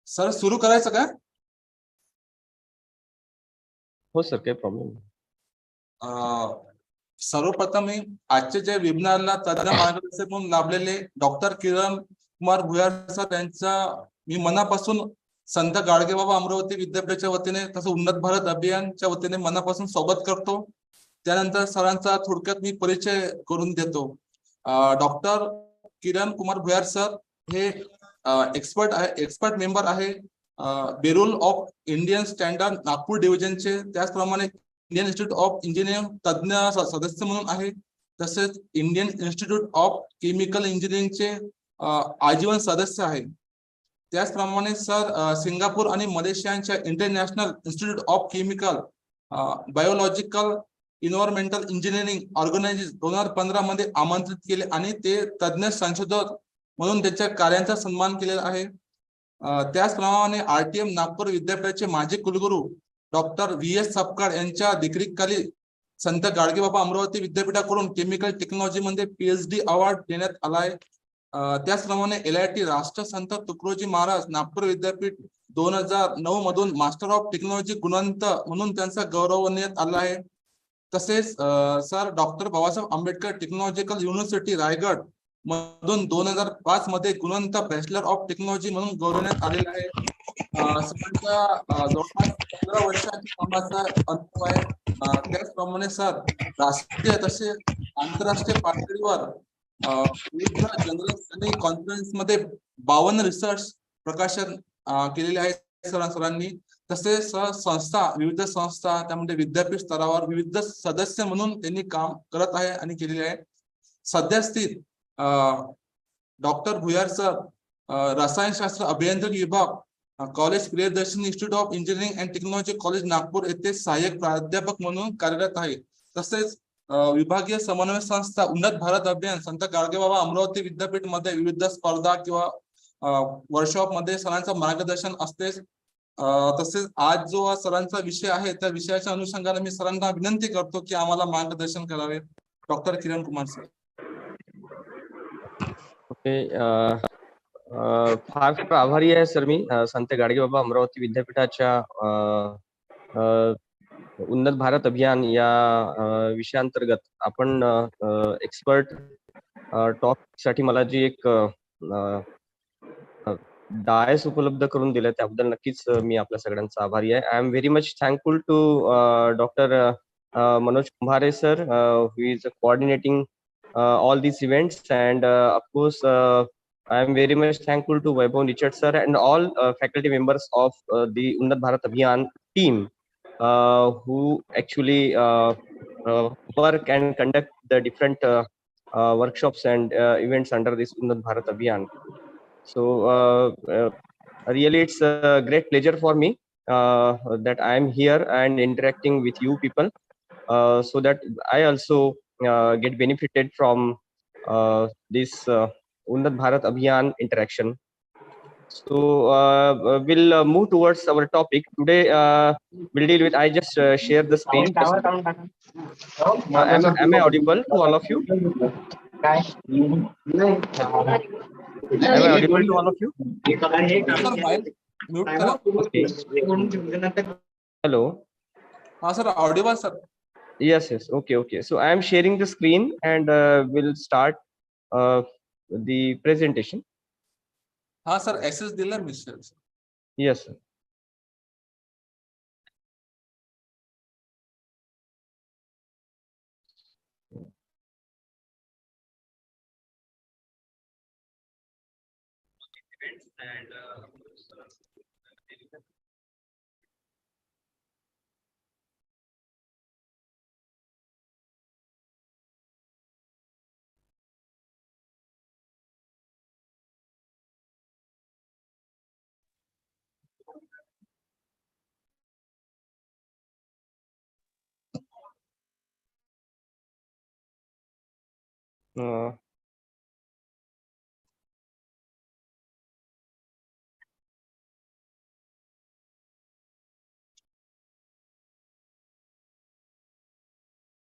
Sir सुरू करायचं का? हो सर, काही प्रॉब्लेम नाही. सर्वप्रथम मी आजचे जे वेबिनारला तज्ञ मार्गदर्शक म्हणून लाभलेले डॉक्टर किरण कुमार भुयार सर यांचा मी मनापासून संत गाडगेबाबा अमरावती विद्यापीठाच्या वतीने तसं उन्नत भारत अभियानच्या वतीने मनापासून स्वागत करतो. त्यानंतर सरांचा थोडक्यात मी परिचय करून देतो. डॉक्टर किरण कुमार भुयार सर हे एक्सपर्ट मेंबर आहे बेरुल ऑफ इंडियन स्टँडर्ड नागपूर डिव्हिजनचे. त्याचप्रमाणे इंडियन इन्स्टिट्यूट ऑफ इंजिनिअरिंग तज्ञ सदस्य म्हणून आहे. तसेच इंडियन इन्स्टिट्यूट ऑफ केमिकल इंजिनिअरिंगचे आजीवन सदस्य आहे. त्याचप्रमाणे सर सिंगापूर आणि मलेशियाच्या International Institute of Chemical Biological Environmental Engineering Organisation 2015 मध्ये आमंत्रित केले आणि ते तज्ञ संशोधक म्हणून त्यांच्या कार्यांचा सन्मान केलेला आहे. त्याचप्रमाणे RTM नागपूर विद्यापीठाचे माजी कुलगुरू डॉक्टर VS सपकाळ यांच्या देखरेखीखाली संत गाडगेबाबा अमरावती विद्यापीठाकडून केमिकल टेक्नॉलॉजी मध्ये PhD अवॉर्ड देण्यात आला आहे. त्याचप्रमाणे LIT राष्ट्रसंत तुकडोजी महाराज नागपूर विद्यापीठ 2009 मधून मास्टर ऑफ टेक्नॉलॉजी गुणवंत म्हणून त्यांचा गौरवण्यात आला आहे. तसेच sir doctor Babasaheb Ambedkar technological university Raigad मधून 2005 मध्ये गुणवंत बॅचलर ऑफ टेक्नॉलॉजी म्हणून गौरवण्यात आलेला आहे. सरांचा जवळपास 15 वर्षांच्या कामाचा अनुभव आहे. त्याचप्रमाणे सर राष्ट्रीय तसेच आंतरराष्ट्रीय पातळीवर विविध जनरल कॉन्फरन्स मध्ये 52 रिसर्च प्रकाशन केलेले आहे सरांनी. तसेच विविध संस्था त्यामध्ये विद्यापीठ स्तरावर विविध सदस्य म्हणून त्यांनी काम करत आहे आणि केलेले आहे. सध्या स्थित डॉक्टर भुयार सर रसायनशास्त्र अभियांत्रिकी विभाग college Priyadarshini institute of engineering and technology college Nagpur येथे सहाय्यक प्राध्यापक म्हणून कार्यरत आहे. तसेच विभागीय समन्वय संस्था उन्नत भारत अभियान संत गाडगेबाबा अमरावती विद्यापीठ मध्ये विविध स्पर्धा किंवा वर्कशॉप मध्ये सरांचं मार्गदर्शन असते. तसेच आज जो सरांचा विषय आहे त्या विषयाच्या अनुषंगाने मी सरांना विनंती करतो की आम्हाला मार्गदर्शन करावे. Doctor Kiran Kumar sir. Okay, फार आभारी आहे सर मी संत गाडगेबाबा अमरावती विद्यापीठाच्या उन्नत भारत अभियान या विषयांतर्गत आपण एक्सपर्ट टॉक साठी मला जी एक डायस उपलब्ध करून दिलं त्याबद्दल नक्कीच मी आपल्या सगळ्यांचा आभारी आहे. I am very much thankful to doctor Manoj Kumbhare sir who is coordinating all these events, and of course I am very much thankful to Vaibhav Nichad sir and all faculty members of the Unnat Bharat Abhiyan team who actually work and conduct the different workshops and events under this Unnat Bharat Abhiyan. So really it's a great pleasure for me that I am here and interacting with you people so that I also get benefited from this Unnat Bharat Abhiyan interaction. So we'll move towards our topic today. We'll deal with. I just share the screen. Am I audible to all of you? Am I audible to all of you? Okay. Hello. sir, audible sir. Yes. Okay. So I am sharing the screen and we'll start the presentation. sir, access दिला मी sir. Yes sir. And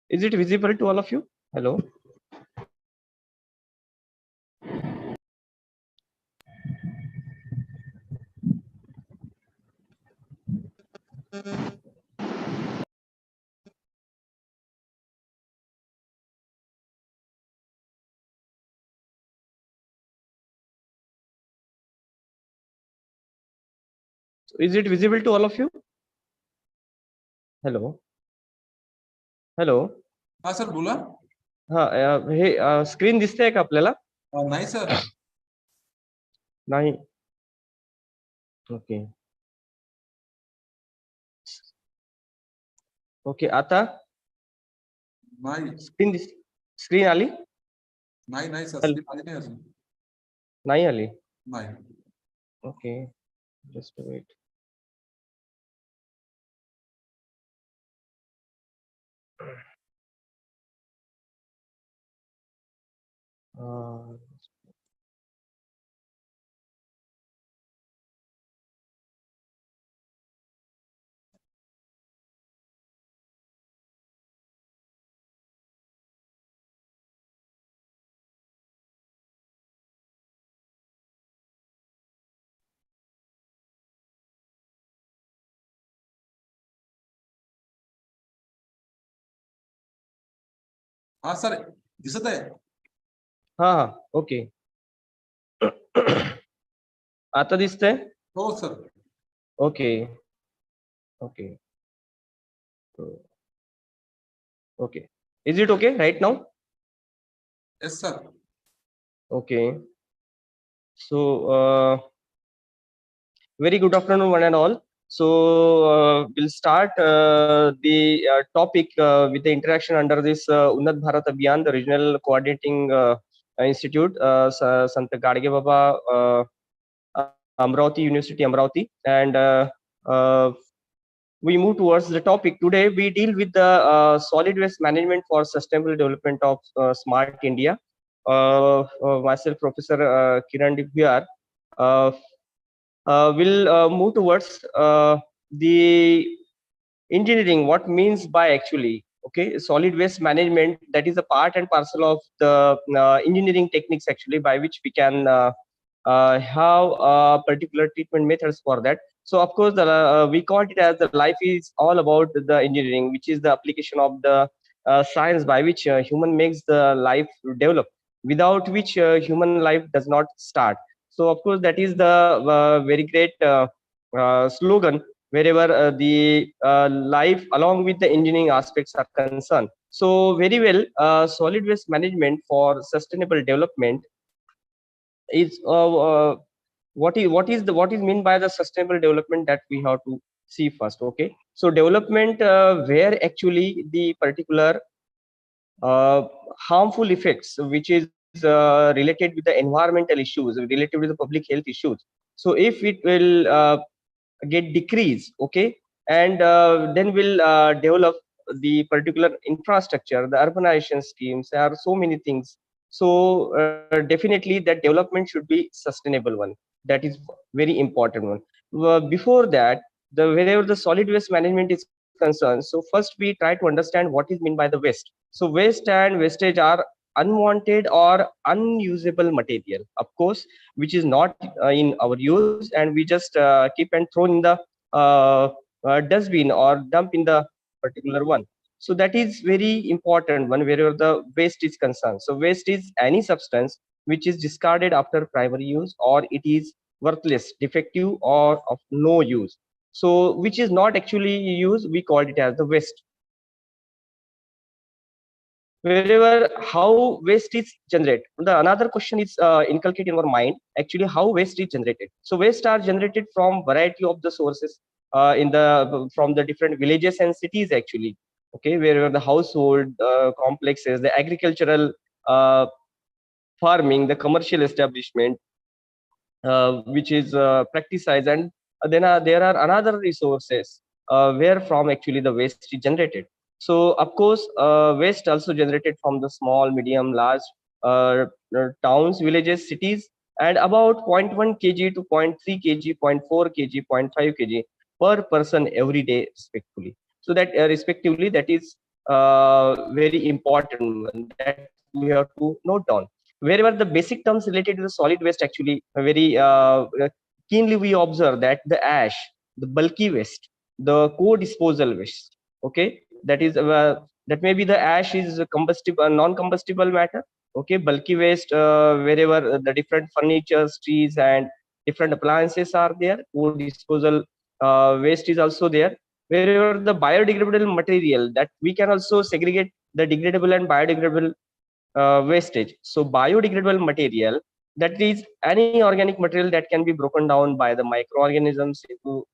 is it visible to all of you? Hello. Is it visible to all of you? Hello. Hello. हा sir बोला. हा हे screen दिसते का आपल्याला? नाही sir. नाही. Okay. Okay, आता नाही. स्क्रीन आली? नाही सर, स्क्रीन आली नाही अजून. नाही आली? नाही. Okay, just wait. हा सर, दिसत आहे. हा हा, ओके. आता दिसतंय? हो sir. Okay. Okay. Okay. Is it okay right now? Yes sir. Okay. So very good afternoon one and all. So we'll start the topic with the interaction under this Unnat Bharat Abhiyan, the regional coordinating institute, Sant Gadge Amravati University, Amravati, and we move towards the topic. Today we deal with the solid waste management for sustainable development of smart India. Myself, Professor Kiran Divyar, will move towards the engineering. What means by actually, okay, solid waste management, that is a part and parcel of the engineering techniques actually, by which we can have particular treatment methods for that. So of course, we call it as the life is all about the engineering, which is the application of the science by which human makes the life develop, without which human life does not start. So of course, that is the very great slogan wherever the life along with the engineering aspects are concerned. So very well, solid waste management for sustainable development is what is mean by the sustainable development, that we have to see first. Okay, so development where actually the particular harmful effects which is related with the environmental issues, related with the public health issues, so if it will get decreased, okay, and then we'll develop the particular infrastructure, the urbanization schemes. There are so many things. So definitely that development should be sustainable one. That is very important one. Before that, wherever the solid waste management is concerned, so first we try to understand what is meant by the waste. So waste and wastage are unwanted or unusable material, of course, which is not in our use, and we just keep and throw in the dustbin or dump in the particular one. So that is very important one wherever the waste is concerned. So waste is any substance which is discarded after primary use, or it is worthless, defective, or of no use. So which is not actually used, we call it as the waste. Wherever how waste is generated, the another question is inculcated in our mind, actually how waste is generated. So waste are generated from variety of the sources in the from the different villages and cities actually, okay, wherever the household complexes, the agricultural uh, farming, the commercial establishment which is practiced, and then there are another resources where from actually the waste is generated. So of course, waste also generated from the small, medium, large towns, villages, cities, and about 0.1 kg to 0.3 kg, 0.4 kg, 0.5 kg per person every day, respectively. So that respectively, that is very important one that we have to note down. Wherever the basic terms related to the solid waste, actually very keenly we observe that the ash, the bulky waste, the co-disposal waste. Okay, that is that may be the ash is combustible, non-combustible matter. Okay, bulky waste, wherever the different furniture, trees, and different appliances are there. Co-disposal waste is also there. Wherever the biodegradable material, that we can also segregate the degradable and biodegradable wastage. So biodegradable material, that is any organic material that can be broken down by the microorganisms into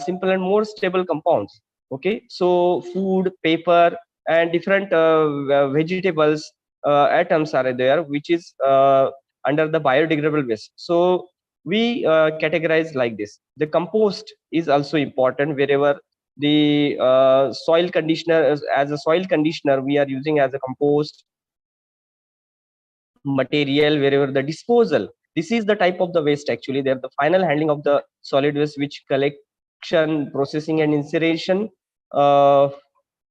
simple and more stable compounds. Okay, so food, paper, and different vegetables atoms are there, which is under the biodegradable waste. So we categorize like this. The compost is also important. Wherever the soil conditioner, as a soil conditioner, we are using as a compost material. Wherever the disposal, this is the type of the waste actually, they're the final handling of the solid waste, which collection, processing, and incineration, uh,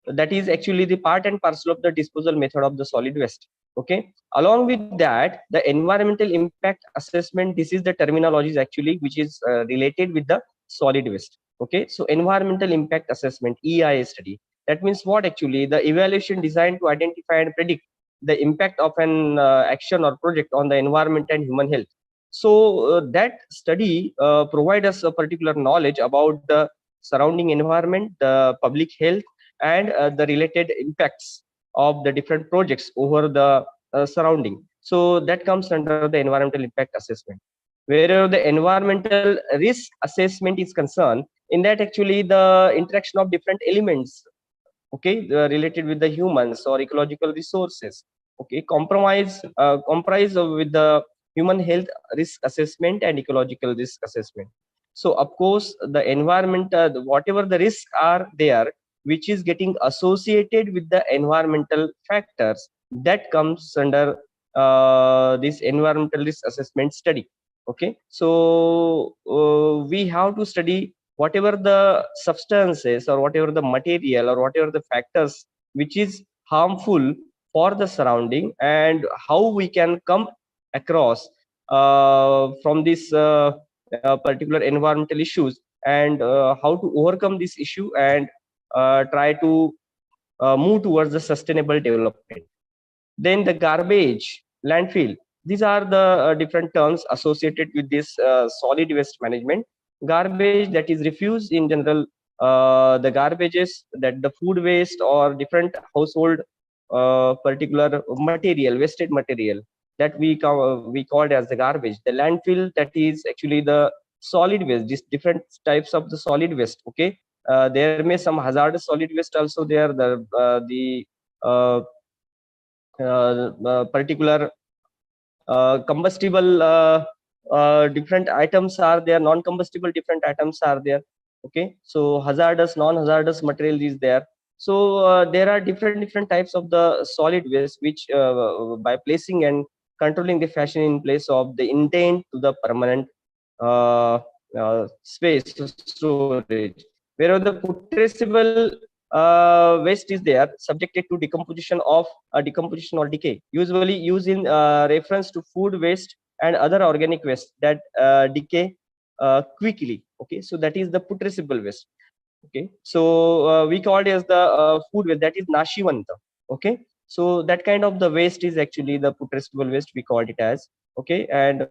that is actually the part and parcel of the disposal method of the solid waste. Okay, along with that, the environmental impact assessment, this is the terminology actually which is related with the solid waste. Okay, so environmental impact assessment, EIA study, that means what actually? The evaluation designed to identify and predict the impact of an action or project on the environment and human health. So that study provide us a particular knowledge about the surrounding environment, the public health, and the related impacts of the different projects over the surrounding. So that comes under the environmental impact assessment. Wherever the environmental risk assessment is concerned, in that actually the interaction of different elements, okay, related with the humans or ecological resources, okay, comprise with the human health risk assessment and ecological risk assessment. So of course the environment, whatever the risks are there, which is getting associated with the environmental factors, that comes under this environmental risk assessment study. Okay, so we have to study whatever the substances or whatever the material or whatever the factors which is harmful for the surrounding, and how we can come across from this particular environmental issues, and how to overcome this issue, and try to move towards the sustainable development. Then the garbage, landfill, these are the different terms associated with this solid waste management. Garbage, that is refuse in general, the garbages, that the food waste or different household particular material, wasted material, that we called as the garbage. The landfill, that is actually the solid waste, these different types of the solid waste. Okay, there may some hazardous solid waste also there, the uh, particular combustible different items are there, non-combustible different items are there. Okay, so hazardous, non-hazardous material is there. So there are different types of the solid waste, which by placing and controlling the fashion in place of the intent to the permanent space storage. Wherever the putrescible waste is there, subjected to decomposition of decomposition or decay, usually used in reference to food waste and other organic waste that decay quickly. Okay, so that is the putrescible waste. Okay, so we call it as the food waste, that is nashivanta. Okay, so that kind of the waste is actually the putrescible waste, we called it as. Okay, and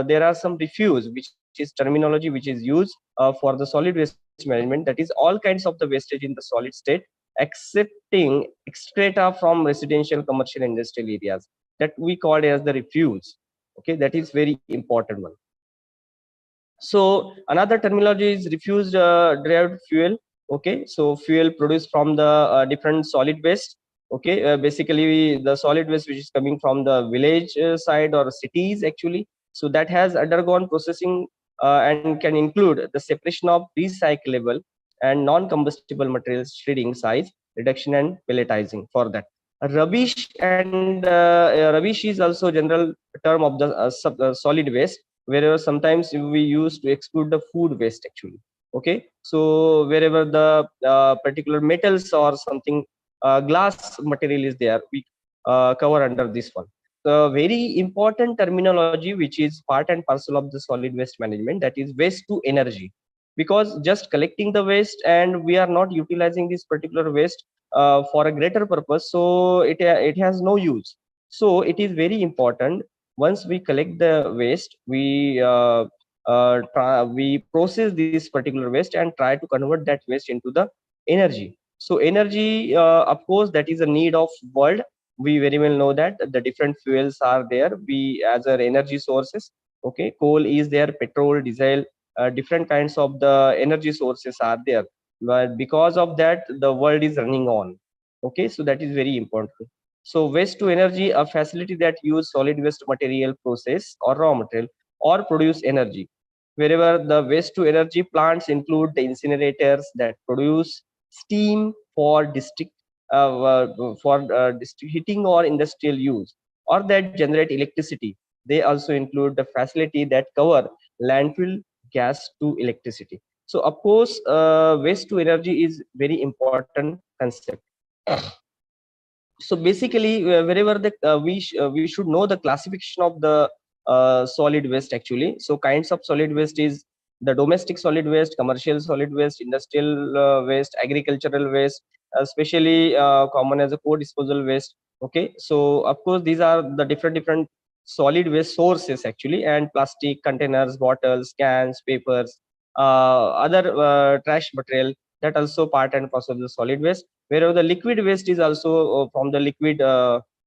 there are some refuse, which is terminology which is used for the solid waste management, that is all kinds of the wastage in the solid state, excepting excreta from residential, commercial, industrial areas, that we call as the refuse. Okay, that is very important one. So another terminology is refuse derived fuel. Okay, so fuel produced from the different solid waste. Okay, basically the solid waste which is coming from the village side or cities actually, so that has undergone processing and can include the separation of recyclable and non-combustible materials, shredding, size reduction, and pelletizing for that. Rubbish, and rubbish is also general term of the solid waste, wherever sometimes we use to exclude the food waste actually. Okay, so wherever the particular metals or something glass material is there, we cover under this one. The very important terminology which is part and parcel of the solid waste management, that is waste to energy. because just collecting the waste and we are not utilizing this particular waste for a greater purpose, so it has no use. So it is very important, once we collect the waste, we process this particular waste and try to convert that waste into the energy. So energy, of course, that is a need of world. We very well know that the different fuels are there, we as our energy sources. Okay, coal is there, petrol, diesel, different kinds of the energy sources are there, but because of that the world is running on. Okay, so that is very important. So waste to energy, a facility that use solid waste material process or raw material or produce energy. Wherever the waste to energy plants include the incinerators that produce steam for district heating or industrial use, or that generate electricity. They also include the facility that cover landfill gas to electricity. So of course, waste to energy is very important concept. So basically, wherever we should know the classification of the solid waste actually. So kinds of solid waste is the domestic solid waste, commercial solid waste, industrial waste, agricultural waste, especially common as a co-disposal waste. Okay, so of course these are the different solid waste sources actually, and plastic containers, bottles, cans, papers, other trash material, that also part and parcel of the solid waste. Wherever the liquid waste is also from the liquid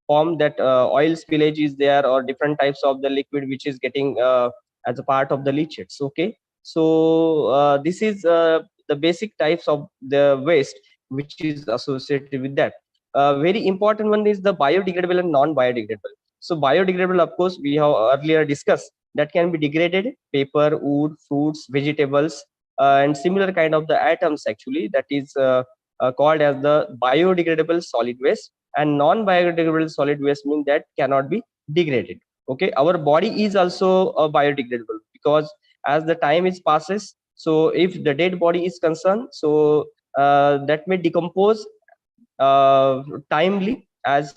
form, that oil spillage is there, or different types of the liquid which is getting as a part of the leachates. Okay, so this is the basic types of the waste which is associated with that. Very important one is the biodegradable and non-biodegradable. So biodegradable, of course, we have earlier discussed, that can be degraded: paper, wood, fruits, vegetables, and similar kind of the items actually, that is called as the biodegradable solid waste. And non-biodegradable solid waste means that cannot be degraded. Okay, our body is also biodegradable, because as the time is passes, so if the dead body is concerned, so that may decompose timely, as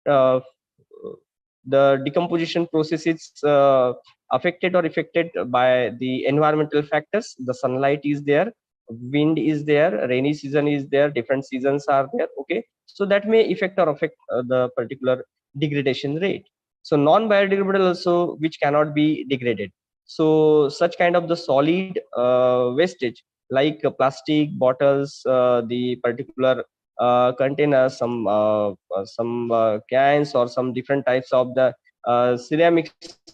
uh, the decomposition process is affected or affected by the environmental factors. The sunlight is there, wind is there, rainy season is there, different seasons are there. Okay, so that may affect the particular degradation rate. So non-biodegradable also, which cannot be degraded. So such kind of the solid wastage, like plastic bottles, the particular containers, some cans, or some different types of the ceramic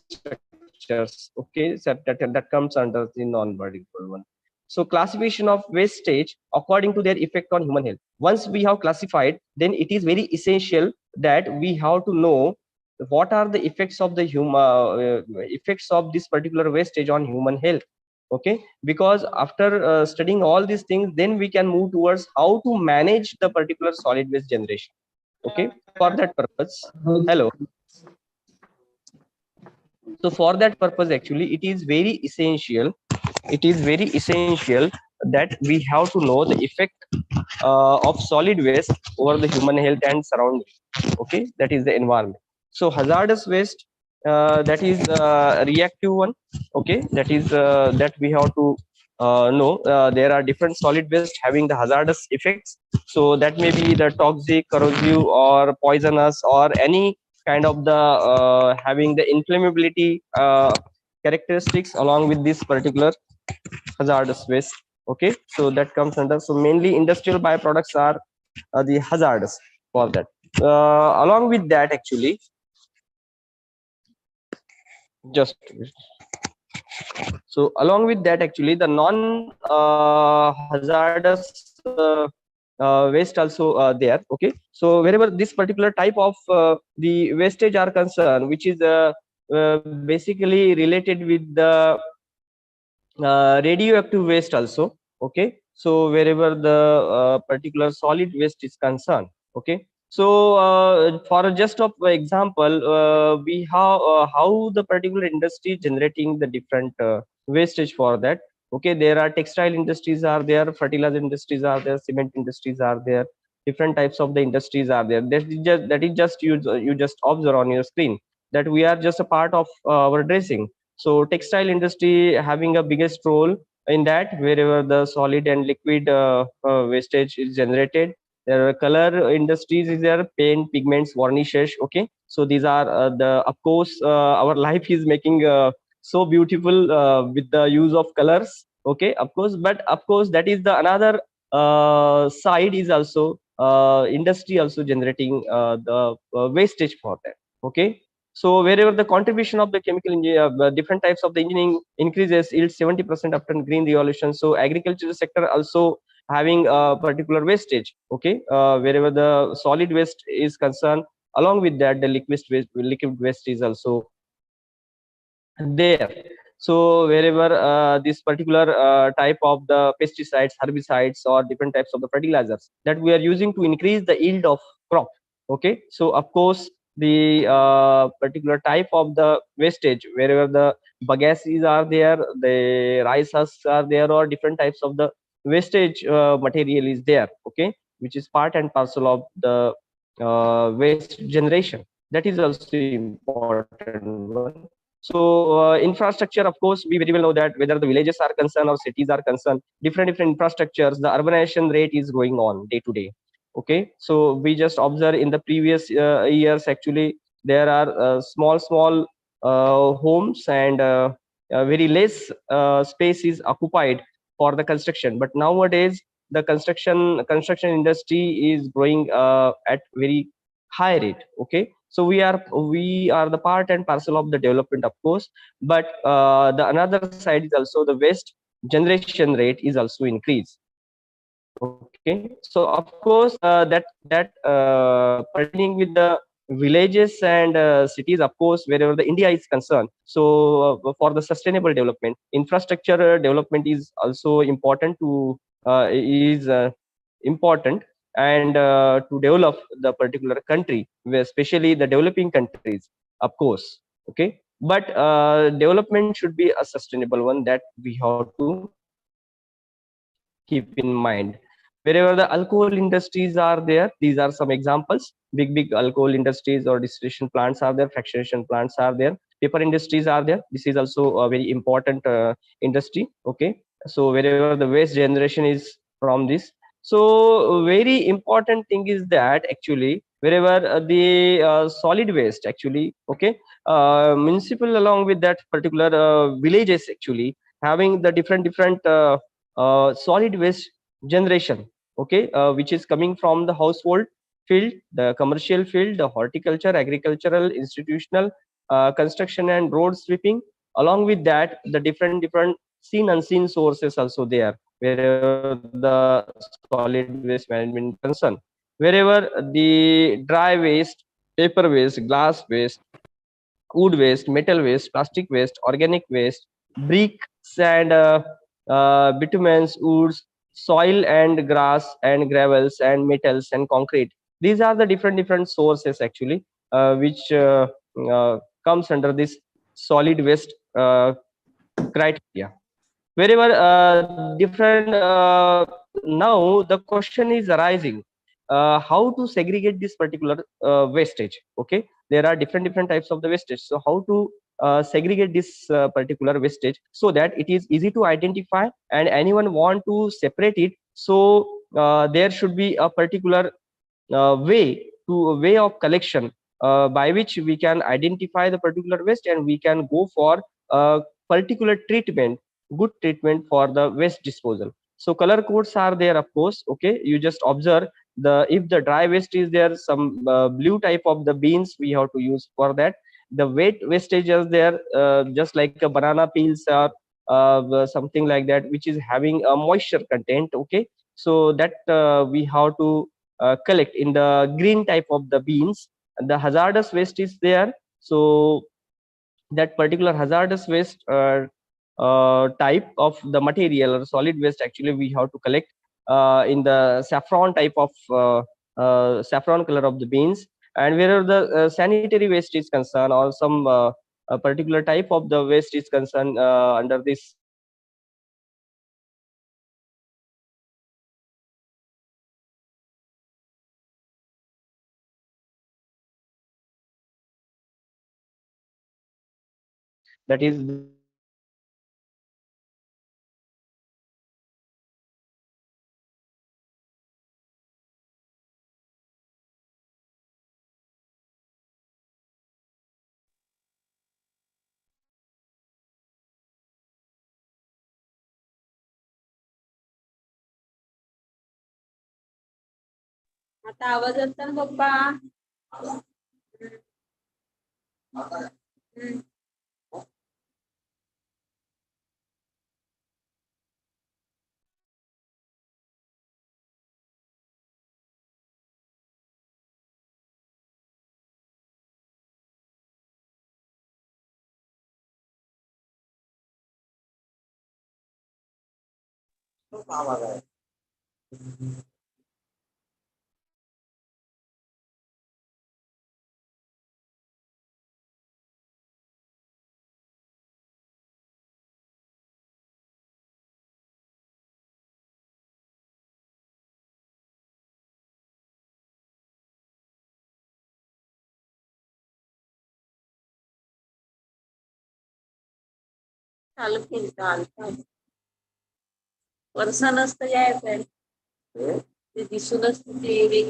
structures. Okay, so that comes under the non-biodegradable one. So classification of wastage according to their effect on human health. Once we have classified, then it is very essential that we have to know what are the effects of the effects of this particular wastage on human health. Okay, because after studying all these things, then we can move towards how to manage the particular solid waste generation. Okay, for that purpose, hello. So for that purpose actually, it is very essential that we have to know the effect of solid waste over the human health and surrounding. Okay, that is the environment. So hazardous waste, that is reactive one. Okay, that is that we have to know. There are different solid waste having the hazardous effects. So that may be the toxic, corrosive, or poisonous, or any kind of the having the inflammability characteristics along with this particular hazardous waste. Okay, so that comes under. So mainly industrial byproducts are the hazardous for that. Along with that actually, just so along with that actually, the non hazardous waste also there. Okay, so wherever this particular type of the wastage are concerned, which is basically related with the radioactive waste also. Okay, so wherever the particular solid waste is concerned. Okay, so for just of example, we have how the particular industry generating the different wastage for that. Okay, there are textile industries are there, fertilizer industries are there, cement industries are there, different types of the industries are there. That is just you just observe on your screen, that we are just a part of our dressing. So textile industry having a biggest role in that, wherever the solid and liquid wastage is generated, there are color industries is there, paint, pigments, varnishes. Okay, so these are the, of course, our life is making so beautiful with the use of colors. Okay, of course, but of course that is the another side is also industry also generating the wastage for that. Okay, so wherever the contribution of the chemical different types of the engineering increases, yields 70% after green revolution. So agricultural sector also having a particular wastage. Okay, wherever the solid waste is concerned, along with that the liquid waste is also there. So wherever this particular type of the pesticides, herbicides, or different types of the fertilizers that we are using to increase the yield of crop. Okay, so of course the particular type of the wastage, wherever the bagasse are there, the rice husks are there, or different types of the wastage material is there. Okay, which is part and parcel of the waste generation. That is also important one. So infrastructure, of course, we very well know that whether the villages are concerned or cities are concerned, different infrastructures, the urbanization rate is going on day to day. Okay, so we just observe in the previous years, actually there are small homes, and very less space is occupied for the construction. But nowadays the construction industry is growing at very high rate. Okay, so we are the part and parcel of the development, of course, but the another side is also the waste generation rate is also increased. Okay, so of course that pertaining with the villages and cities, of course, wherever the India is concerned. So for the sustainable development, infrastructure development is also important to is important, and to develop the particular country, where especially the developing countries, of course. Okay, but development should be a sustainable one, that we have to keep in mind. Wherever the alcohol industries are there, these are some examples. Big alcohol industries or distillation plants are there, fractionation plants are there, paper industries are there. This is also a very important industry. Okay, so wherever the waste generation is from this. So very important thing is that actually wherever the solid waste actually. Okay, municipal along with that particular villages actually having the different solid waste generation. Okay, which is coming from the household field, the commercial field, the horticulture, agricultural, institutional, construction and road sweeping. Along with that, the different seen unseen sources also there, wherever the solid waste management is concerned. Wherever the dry waste, paper waste, glass waste, wood waste, metal waste, plastic waste, organic waste, bricks and bitumens, woods, soil and grass and gravels and metals and concrete. These are the different sources actually, which comes under this solid waste criteria. Wherever different now the question is arising, how to segregate this particular wastage. Okay, there are different types of the wastage. So how to segregate this particular wastage so that it is easy to identify, and anyone want to separate it. So there should be a particular way of collection by which we can identify the particular waste, and we can go for a particular treatment, good treatment for the waste disposal. So color codes are there, of course. Okay, you just observe the, if the dry waste is there, some blue type of the beans we have to use for that. The wet wastage is there, just like a banana peels or something like that, which is having a moisture content. Okay, so that we have to collect in the green type of the beans. The hazardous waste is there, so that particular hazardous waste type of the material or solid waste actually we have to collect in the saffron type of saffron color of the beans. And wherever the sanitary waste is concerned, or some a particular type of the waste is concerned under this that is आता आवाज येतो ना पप्पा? चालू केली चालू वर्ष नसतं यायचं ते दिसूनच ते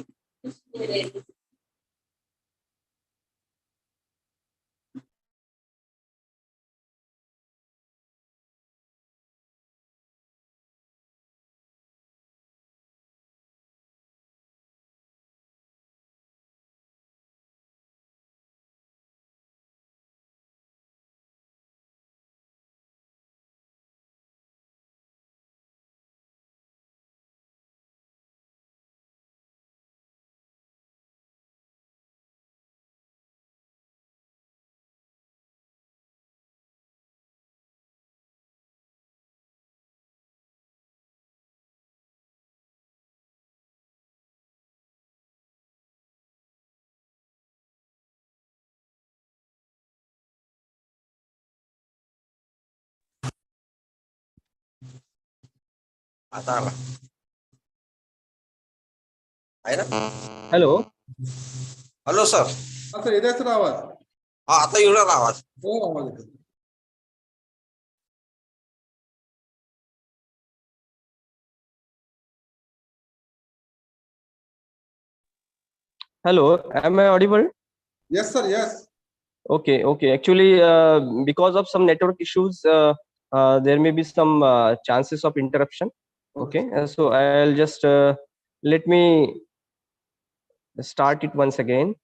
आता आला आहे ना? हॅलो. Hello sir. असं येत सर आवाज? हा आता येऊ लागला आवाज. हो आवाज येतो. Hello, am I audible? Yes sir, yes. Okay. Actually, because of some network issues, there may be some chances of interruption. Okay, so I'll just let me start it once again.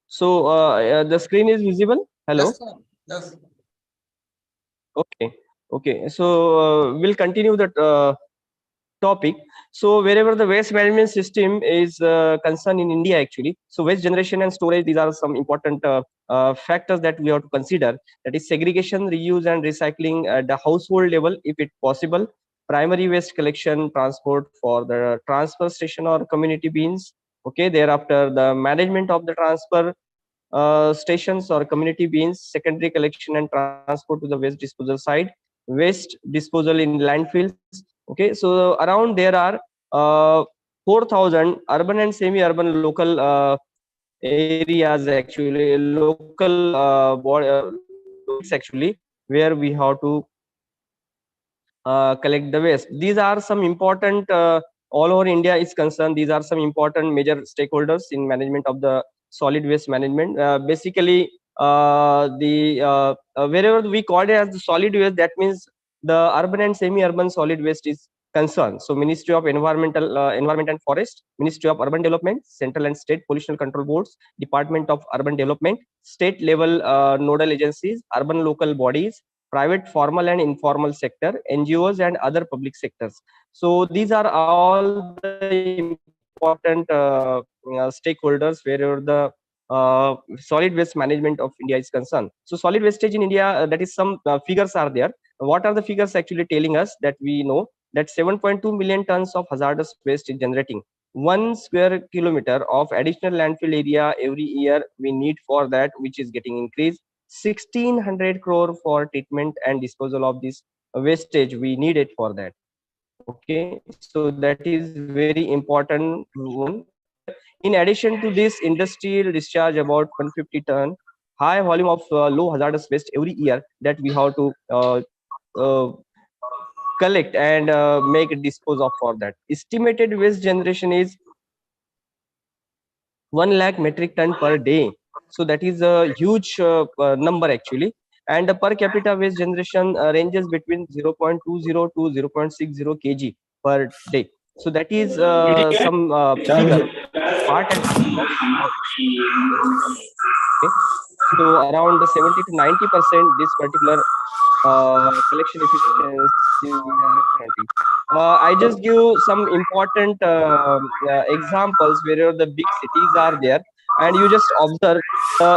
So the screen is visible. Hello. Yes sir. Yes. Okay. So we'll continue that topic. So wherever the waste management system is concerned in India, actually, so waste generation and storage, these are some important factors that we have to consider. That is segregation, reuse, and recycling at the household level, if it possible. Primary waste collection, transport for the transfer station or community bins. Okay. Thereafter, the management of the transfer stations or community bins, secondary collection and transport to the waste disposal site, waste disposal in landfills. Okay, so around there are 4,000 urban and semi-urban local areas, actually local actually, where we have to collect the waste. These are some important all over India is concerned. These are some important major stakeholders in management of the solid waste management. Basically, wherever we call it as the solid waste, that means the urban and semi-urban solid waste is concerned. So Ministry of Environment and Forest, Ministry of Urban Development, Central and State Pollution Control Boards, Department of Urban Development, state level nodal agencies, urban local bodies, private formal and informal sector, NGOs and other public sectors. So these are all the important stakeholders wherever the solid waste management of India is concerned. So solid wastage in India, that is some figures are there. What are the figures actually telling us? That we know that 7.2 million tons of hazardous waste is generating. 1 square kilometer of additional landfill area every year we need for that, which is getting increased. 1,600 crore for treatment and disposal of this wastage we need it for that. Okay, so that is very important one. In addition to this, industrial discharge about 150 ton, high volume of low hazardous waste every year that we have to collect and make dispose of for that. Estimated waste generation is 1 lakh metric ton per day. So that is a huge number actually. And the per capita waste generation ranges between 0.20 to 0.60 kg per day. So that is some figure part and parcel of okay. So around 70 to 90% this particular collection efficiency we are currently. I just give some important examples where the big cities are there, and you just observe the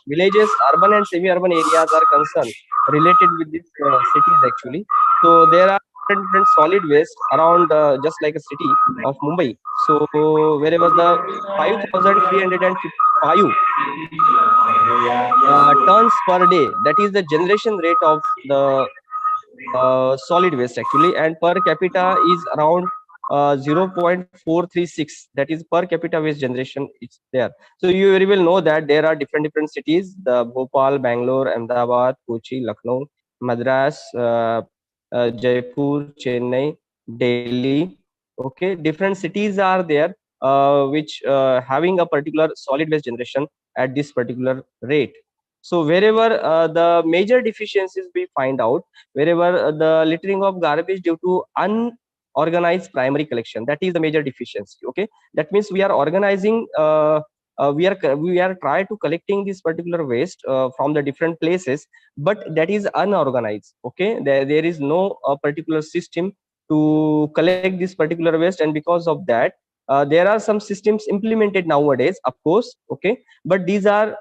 villages, urban and semi-urban areas are concerned related with these cities actually. So there are different solid waste around just like a city of Mumbai. So wherever the 5,355 tons per day, that is the generation rate of the solid waste actually, and per capita is around 0.436, that is per capita waste generation is there. So you very well know that there are different cities, the Bhopal, Bangalore, Ahmedabad, Kochi, Lucknow, Madras, Jaipur, Chennai, Delhi. Okay, different cities are there which having a particular solid waste generation at this particular rate. So wherever the major deficiencies we find out, wherever the littering of garbage due to unorganized primary collection, that is the major deficiency. Okay, that means we are organizing we are try to collecting this particular waste from the different places, but that is unorganized. Okay, there is no particular system to collect this particular waste, and because of that there are some systems implemented nowadays, of course. Okay, but these are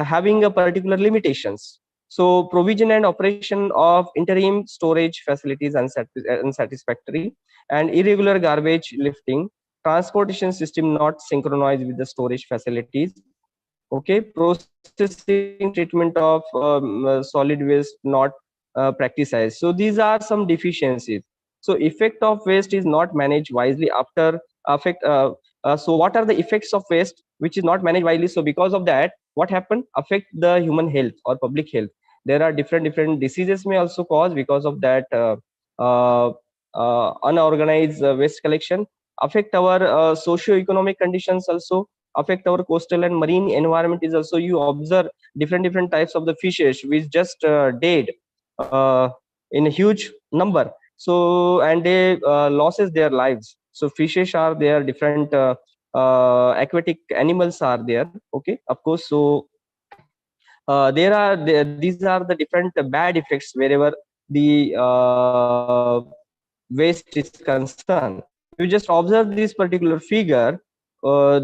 having a particular limitations. So provision and operation of interim storage facilities unsatisfactory, and irregular garbage lifting, transportation system not synchronized with the storage facilities. Okay, processing treatment of solid waste not practiced. So these are some deficiencies. So effect of waste is not managed wisely after affect. So what are the effects of waste which is not managed wisely? So because of that, what happened? Affect the human health or public health. There are different diseases may also cause because of that unorganized waste collection. Affect our socio-economic conditions also, affect our coastal and marine environment is also. You observe different types of the fishes which just dead in a huge number, so and they losses their lives. So fishes are there, different aquatic animals are there. Okay, of course. So these are the different bad effects wherever the waste is concerned. You just observe this particular figure,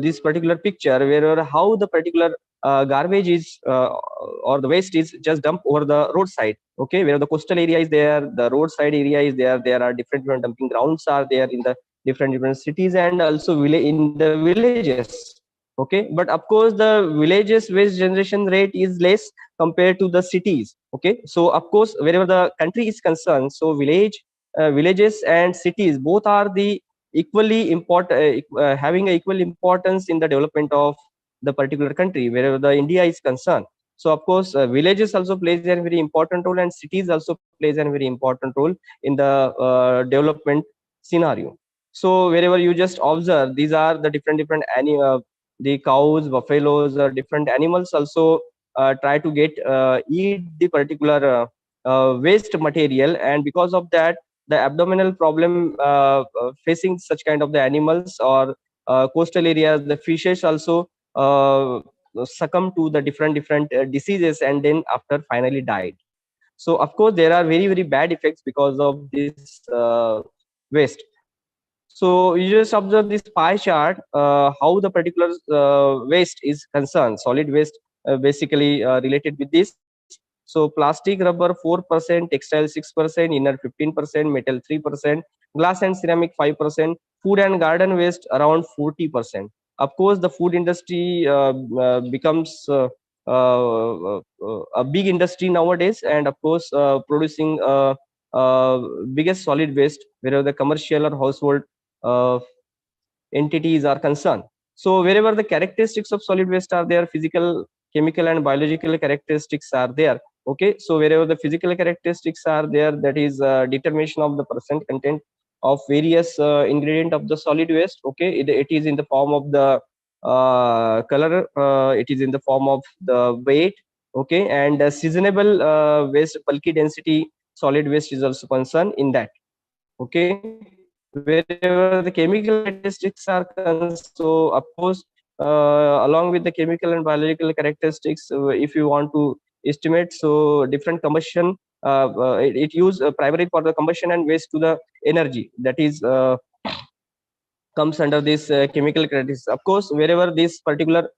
this particular picture, where how the particular garbage is or the waste is just dumped over the roadside. Okay, where the coastal area is there, the roadside area is there. There are different dumping grounds are there in the different cities, and also in the villages. Okay, but of course the villages waste generation rate is less compared to the cities. Okay, so of course wherever the country is concerned, so villages and cities both are the equally important, having a equal importance in the development of the particular country wherever the India is concerned. So of course villages also plays a very important role, and cities also plays a very important role in the development scenario. So wherever you just observe, these are the different the cows, buffaloes, or different animals also try to get eat the particular waste material, and because of that the abdominal problem facing such kind of the animals or coastal areas, the fishes also succumb to the different diseases, and then after finally died. So of course there are very bad effects because of this waste. So you just observe this pie chart, how the particular waste is concerned. Solid waste basically related with this. So plastic, rubber 4%, textile 6%, inner 15%, metal 3%, glass and ceramic 5%, food and garden waste around 40%. Of course, the food industry becomes a big industry nowadays, and of course producing biggest solid waste wherever the commercial or household uh, entities are concerned. So wherever the characteristics of solid waste are there, physical, chemical, and biological characteristics are there. Okay, so wherever the physical characteristics are there, that is determination of the percent content of various ingredient of the solid waste. Okay, it is in the form of the color, it is in the form of the weight. Okay, and seasonable waste bulky density solid waste is also concerned in that. Okay, wherever the chemical characteristics are concerned, so of course along with the chemical and biological characteristics, if you want to estimate, so different combustion, it use primarily for the combustion and waste to the energy, that is comes under this chemical characteristics. Of course, wherever this particular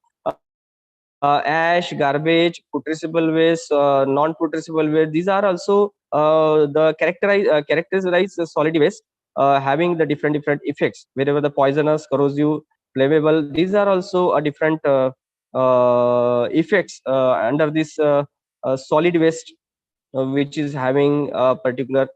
ash, garbage, putrescible waste, non-putrescible waste, these are also the characterized solid waste having the different effects. Wherever the poisonous, corrosive, flammable, these are also a different effects under this solid waste, which is having a particular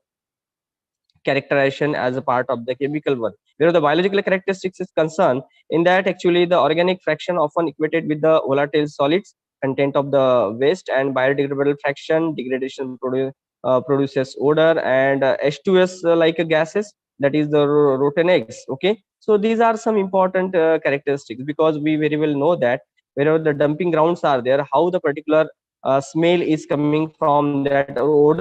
characterization as a part of the chemical one. Where the biological characteristics is concerned, in that actually the organic fraction often equated with the volatile solids content of the waste, and biodegradable fraction degradation produces odor, and H2S like gases, that is the rotten eggs. Okay, so these are some important characteristics, because we very well know that wherever the dumping grounds are there, how the particular smell is coming from that, or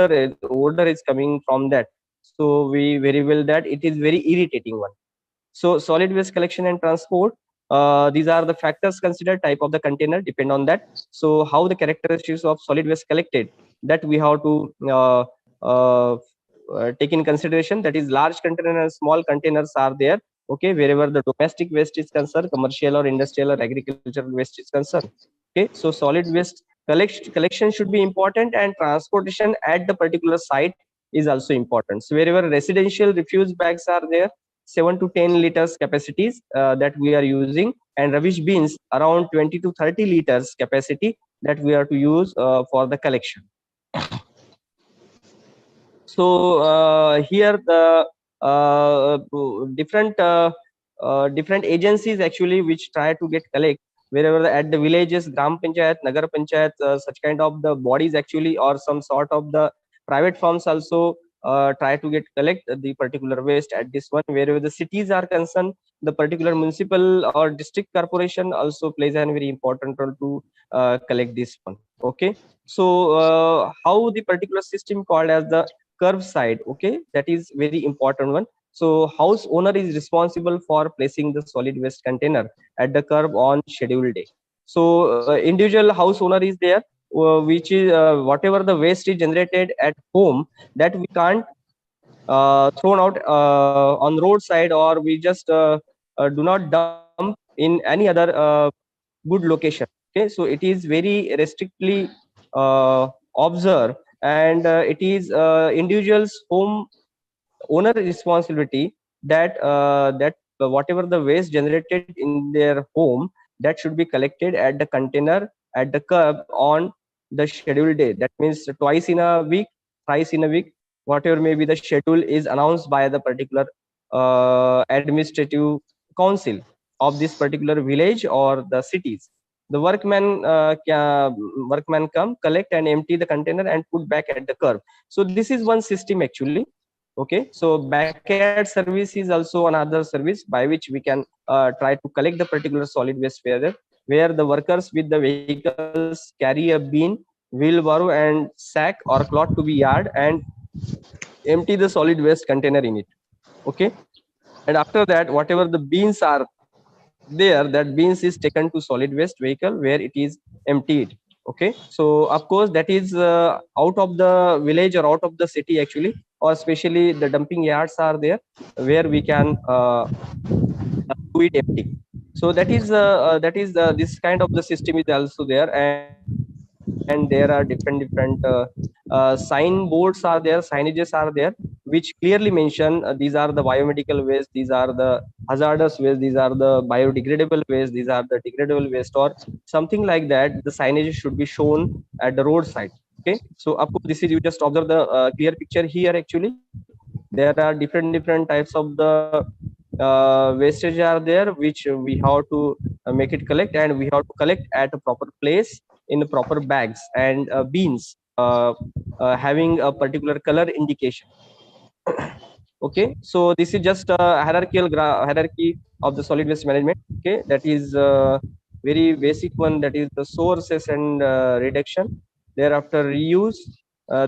odor is coming from that. So we very well that it is very irritating one. So solid waste collection and transport, these are the factors considered. Type of the container depend on that. So how the characteristics of solid waste collected, that we have to uh, take in consideration. That is large container and small containers are there. Okay, wherever the domestic waste is concerned, commercial or industrial or agricultural waste is concerned. Okay, so solid waste collection should be important, and transportation at the particular site is also important. So wherever residential refuse bags are there, 7 to 10 liters capacities that we are using, and rubbish bins around 20 to 30 liters capacity that we are to use for the collection. So here the different agencies actually which try to get collect, wherever at the villages, gram panchayat, nagar panchayat, such kind of the bodies actually, or some sort of the private firms also try to get collect the particular waste at this one. Wherever the cities are concerned, the particular municipal or district corporation also plays a very important role to collect this one. Okay, so how the particular system called as the curb side, okay, that is very important one. So house owner is responsible for placing the solid waste container at the curb on scheduled day. So individual house owner is there, which is whatever the waste is generated at home, that we can't thrown out on roadside, or we just do not dump in any other good location. Okay, so it is very restrictly observed, and it is individuals home owner responsibility that whatever the waste generated in their home, that should be collected at the container at the curb on the scheduled day. That means twice in a week, thrice in a week, whatever may be the schedule is announced by the particular administrative council of this particular village or the cities. The workman come, collect and empty the container and put back at the curb. So this is one system actually. Okay, so backyard service is also another service by which we can try to collect the particular solid waste, where the workers with the vehicles carry a bin, wheelbarrow and sack or cloth to be yard, and empty the solid waste container in it. Okay, and after that whatever the beans are there, that beans is taken to solid waste vehicle where it is emptied. Okay, so of course that is out of the village or out of the city actually, or especially the dumping yards are there where we can do it empty. So this kind of the system is also there, and there are different sign boards are there, signages are there, which clearly mention these are the biomedical waste, these are the hazardous waste, these are the biodegradable waste, these are the degradable waste, or something like that. The signage should be shown at the roadside. Okay, so of course this is, you just observe the clear picture here actually. There are different types of the wastage are there, which we have to make it collect, and we have to collect at a proper place in the proper bags and beans. having a particular color indication. Okay, so this is just a hierarchy of the solid waste management. Okay, that is very basic one, that is the sources and reduction, thereafter reuse,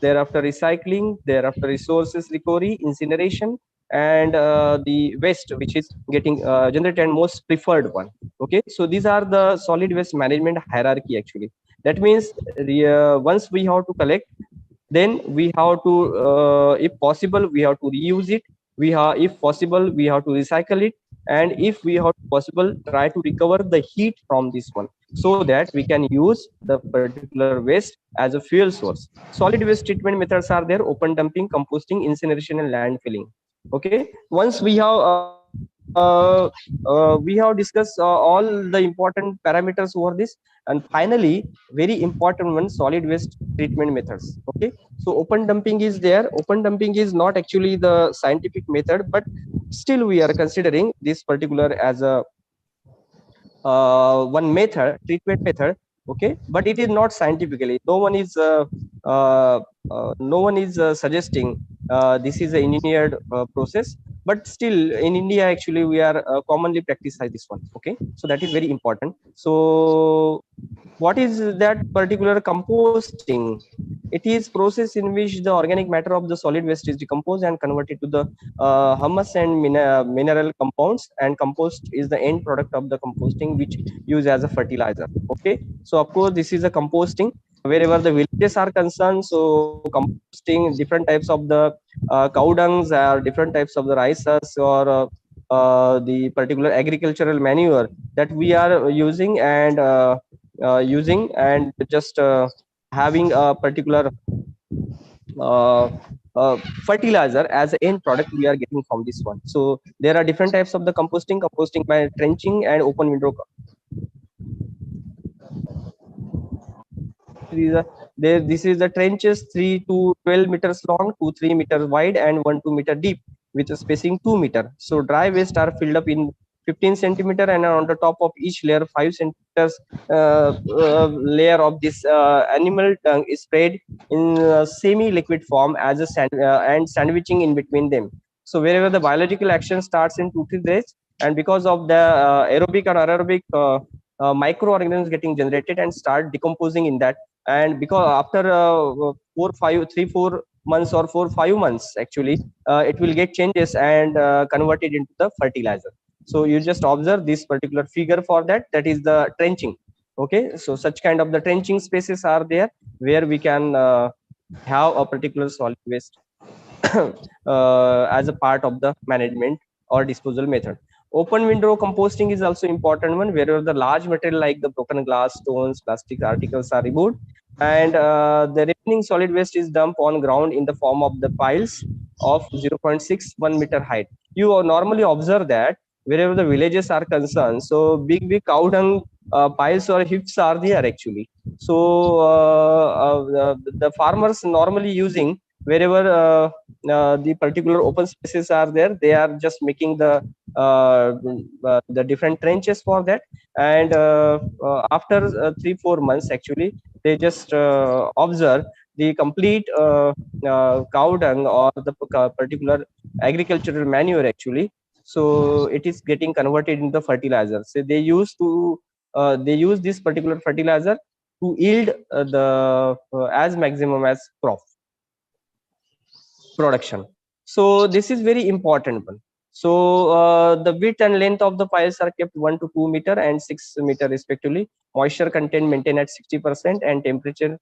thereafter recycling, thereafter resources recovery, incineration, and the waste which is getting generated and most preferred one. Okay, so these are the solid waste management hierarchy actually. That means once we have to collect, then we have to if possible we have to reuse it, we have, if possible we have to recycle it, and if we have possible try to recover the heat from this one, so that we can use the particular waste as a fuel source. Solid waste treatment methods are there: open dumping, composting, incineration, and landfilling. Okay, once we have discussed all the important parameters over this, and finally very important one, solid waste treatment methods. Okay, so open dumping is there. Open dumping is not actually the scientific method, but still we are considering this particular as a one method, treatment method. Okay, but it is not scientifically, uh, no one is suggesting this is an engineered process, but still in India actually we are commonly practice this one. Okay, so that is very important. So what is that particular composting? It is process in which the organic matter of the solid waste is decomposed and converted to the humus and mineral compounds, and compost is the end product of the composting which used as a fertilizer. Okay, so of course this is a composting wherever the villages are concerned. So composting different types of the cow dungs or different types of the rice husk, or the particular agricultural manure that we are using and just having a particular uh, fertilizer as an end product we are getting from this one. So there are different types of the composting by trenching and open window. This is the trenches 3 to 12 meters long, 2-3 meters wide, and 1-2 meter deep, with a spacing 2 meter. So dry waste are filled up in 15 centimeter, and on the top of each layer 5 centimeters layer of this animal dung is spread in semi-liquid form as a and sandwiching in between them. So wherever the biological action starts in 2-3 days, and because of the aerobic or anaerobic microorganisms getting generated and start decomposing in that, and because after 3-4 months or 4-5 months actually it will get changes and converted into the fertilizer. So you just observe this particular figure for that, that is the trenching. Okay, so such kind of the trenching spaces are there where we can have a particular solid waste as a part of the management or disposal method. Open window composting is also important one, wherever the large material like the broken glass, stones, plastic articles are removed, and the remaining solid waste is dumped on ground in the form of the piles of 0.61 meter height. You normally observe that wherever the villages are concerned, so big cow dung piles or heaps are there actually. So the farmers normally using wherever the particular open spaces are there, they are just making the different trenches for that, and after 3-4 months actually they just observe the complete cow dung or the particular agricultural manure actually. So it is getting converted into fertilizer. So they use this particular fertilizer to yield the as maximum as crop production. So this is very important one. So the width and length of the piles are kept 1 to 2 meter and 6 meter respectively. Moisture content maintained at 60%, and temperature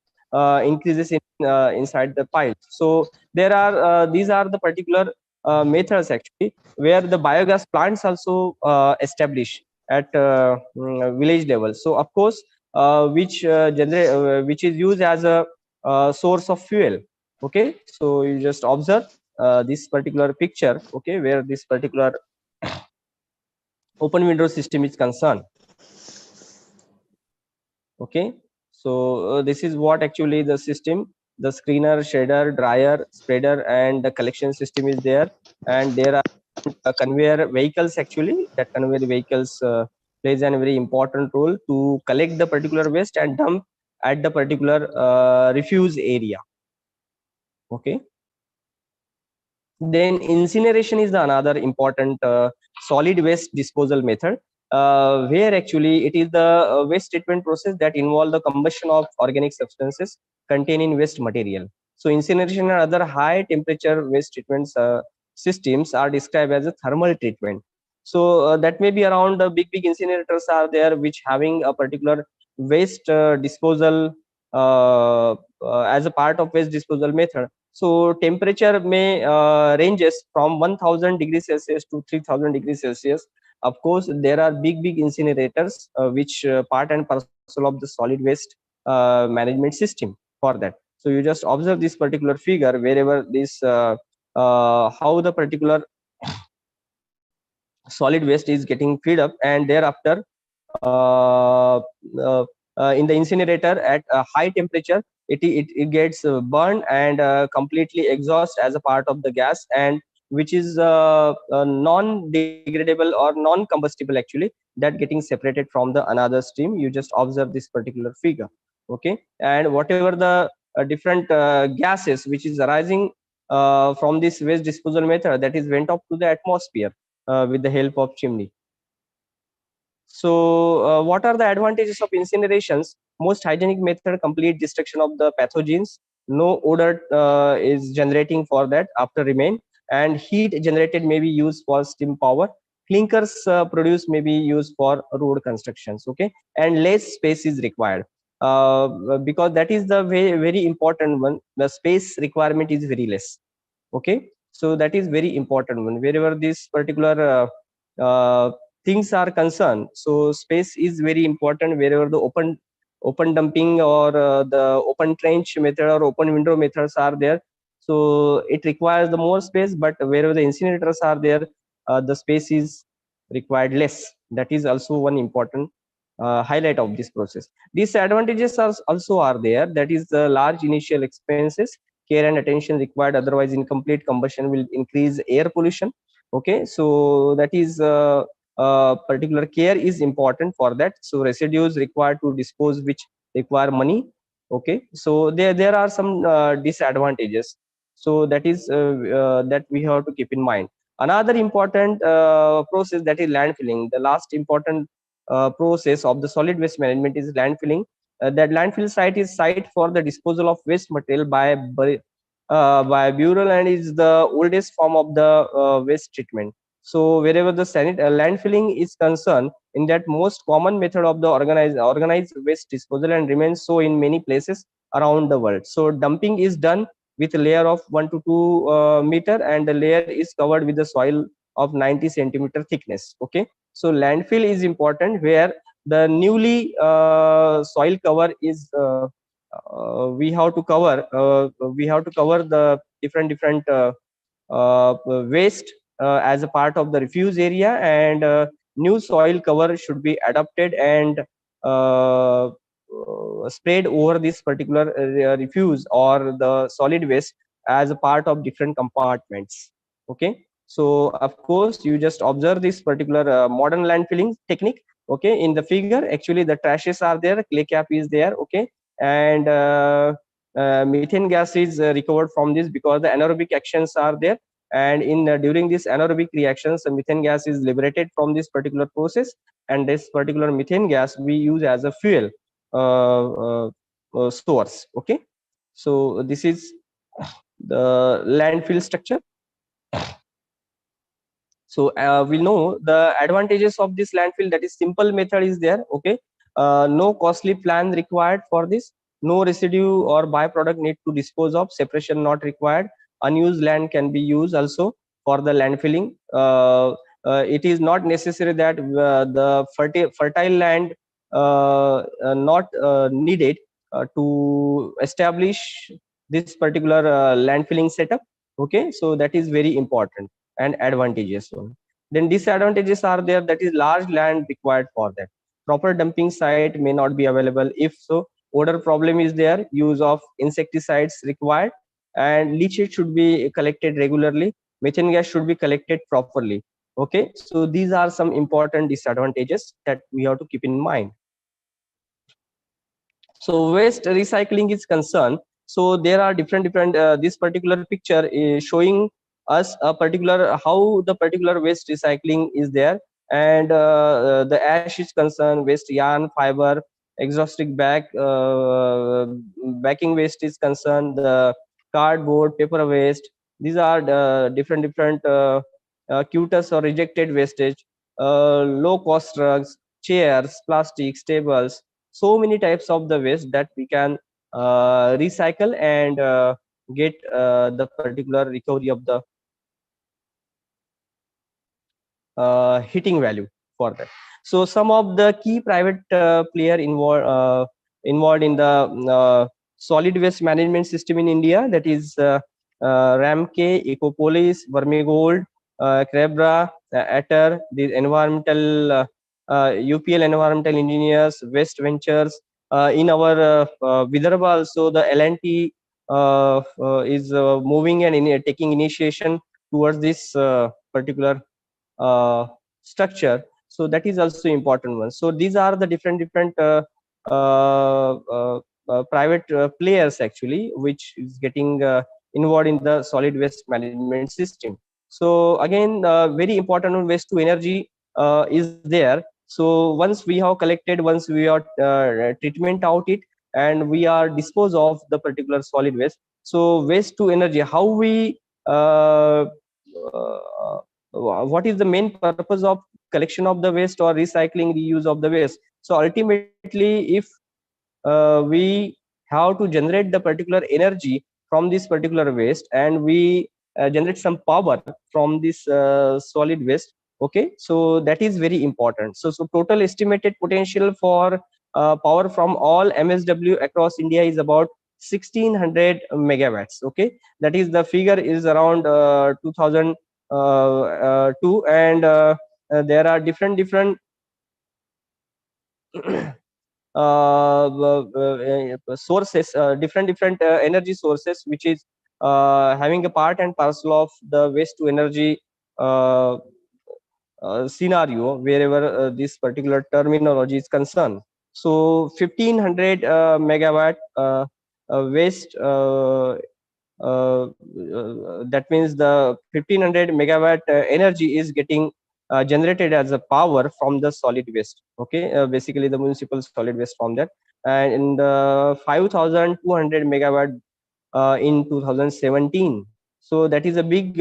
increases inside the piles. So there are these are the particular methods actually where the biogas plants also establish at village level. So of course which is used as a source of fuel. Okay, so you just observe this particular picture, okay, where this particular open window system is concerned. Okay, so this is what actually the system, the screener, shader, dryer, spreader, and the collection system is there, and there are conveyor vehicles actually. That conveyor vehicles plays a very important role to collect the particular waste and dump at the particular refuse area. Okay. Then incineration is the another important solid waste disposal method, where actually it is the waste treatment process that involve the combustion of organic substances contained in waste material. So incineration and other high temperature waste treatments systems are described as a thermal treatment. So that may be around big incinerators are there which having a particular waste disposal as a part of waste disposal method. So temperature may ranges from 1000 degrees Celsius to 3000 degrees Celsius. Of course, there are big incinerators which part and parcel of the solid waste management system for that. So you just observe this particular figure wherever this how the particular solid waste is getting filled up, and thereafter in the incinerator at a high temperature it gets burned and completely exhaust as a part of the gas, and which is non-degradable or non-combustible actually, that getting separated from the another stream. You just observe this particular figure. Okay, and whatever the different gases which is arising from this waste disposal method, that is went up to the atmosphere with the help of chimney. So what are the advantages of incinerations? Most hygienic method, complete destruction of the pathogens, no odor is generating for that after remain, and heat generated may be used for steam power. Clinkers produced may be used for road constructions. Okay, and less space is required because that is the very important one. The space requirement is very less. Okay, so that is very important one wherever this particular things are concerned. So space is very important wherever the open dumping or the open trench method or open window methods are there. So it requires the more space, but wherever the incinerators are there, the space is required less. That is also one important highlight of this process. Disadvantages are also are there, that is the large initial expenses, care and attention required, otherwise incomplete combustion will increase air pollution. Okay, so that is particular care is important for that. So residues required to dispose which require money. Okay, so there are some disadvantages. So that is that we have to keep in mind. Another important process, that is landfilling. The last important process of the solid waste management is landfilling. That landfill site is site for the disposal of waste material by burial, and is the oldest form of the waste treatment. So wherever the landfilling is concerned, in that most common method of the organized waste disposal, and remains so in many places around the world. So dumping is done with a layer of 1 to 2 meter, and the layer is covered with the soil of 90 centimeter thickness. Okay, so landfill is important where the newly soil cover is we have to cover the different waste as a part of the refuse area, and new soil cover should be adopted and spread over this particular refuse or the solid waste as a part of different compartments. Okay, so of course you just observe this particular modern landfilling technique. Okay, in the figure actually the trashes are there, clay cap is there. Okay, and methane gas is recovered from this because the anaerobic actions are there, and in during this anaerobic reactions the methane gas is liberated from this particular process, and this particular methane gas we use as a fuel source. Okay, so this is the landfill structure. So we know the advantages of this landfill, that is simple method is there. Okay, no costly plan required for this, no residue or byproduct need to dispose of, separation not required, unused land can be used also for the landfilling. It is not necessary that the fertile land not needed to establish this particular landfilling setup. Okay, so that is very important and advantageous one. Then disadvantages are there, that is large land required for that. Proper dumping site may not be available. If so, odor problem is there, use of insecticides required, and leachate should be collected regularly, methane gas should be collected properly. Okay, so these are some important disadvantages that we have to keep in mind. So waste recycling is concerned. So there are different this particular picture is showing us a particular how the particular waste recycling is there, and the ash is concerned, waste yarn, fiber, exhaustic backing waste is concerned, the cardboard, paper waste. These are different cutus or rejected wastage, low cost drugs, chairs, plastics, tables. So many types of the waste that we can recycle and get the particular recovery of the hitting value for that. So some of the key private player involved in the solid waste management system in India, that is Ramke, Ecopolis, Vermigold, Crebra, Atter, the environmental UPL environmental engineers, West Ventures. In our Vidarbha also, the L&T is moving and taking initiation towards this particular uh, structure. So that is also important one. So these are the different uh, uh, private players actually which is getting involved in the solid waste management system. So again, very important on waste to energy is there. So once we have collected, once we are treatment out it, and we are dispose of the particular solid waste. So waste to energy, how we what is the main purpose of collection of the waste or recycling, reuse of the waste? So ultimately, if we have to generate the particular energy from this particular waste, and we generate some power from this solid waste, okay, so that is very important. So total estimated potential for power from all MSW across India is about 1600 megawatts. Okay, that is the figure is around 2002, and there are different sources, different energy sources, which is having a part and parcel of the waste to energy uh, scenario wherever this particular terminology is concerned. So 1500 megawatt waste, that means the 1500 megawatt energy is getting generated as a power from the solid waste. Okay, basically the municipal solid waste from that, and 5200 megawatt in 2017. So that is a big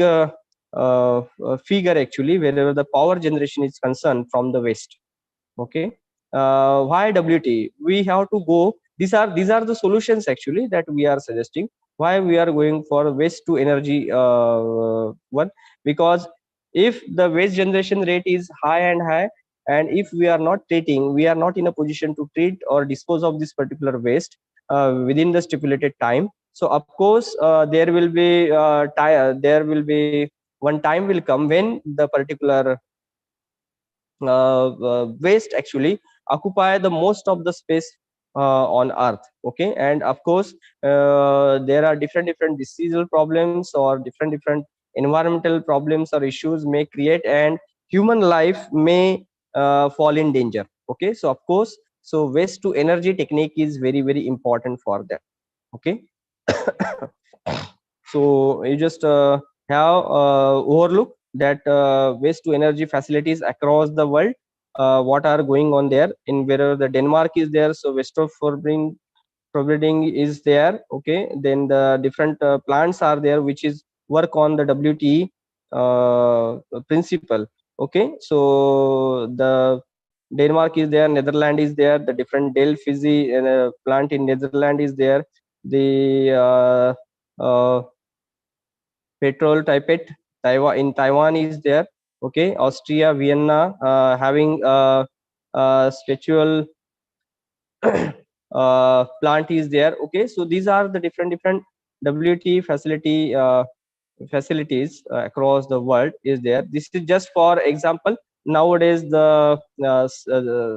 figure actually wherever the power generation is concerned from the waste. Okay, why WT? We have to go. These are the solutions actually that we are suggesting. Why we are going for waste to energy one? Because if the waste generation rate is high and high, and if we are not treating, we are not in a position to treat or dispose of this particular waste within the stipulated time. So of course there will be one time will come when the particular waste actually occupy the most of the space on earth. Okay, and of course there are different diseasal problems or different environmental problems or issues may create, and human life may fall in danger. Okay, so of course, so waste to energy technique is very important for that. Okay. So you just have overlook that waste to energy facilities across the world, what are going on there. In wherever the Denmark is there, so waste of forbidding is there. Okay, then the different plants are there which is work on the WTE principle. Okay, so the Denmark is there, Netherlands is there, the different Delphi plant in Netherlands is there, the petrol typet Taiwan is there. Okay, Austria, Vienna having spiritual plant is there. Okay, so these are the different WT facilities across the world is there. This is just for example. Nowadays the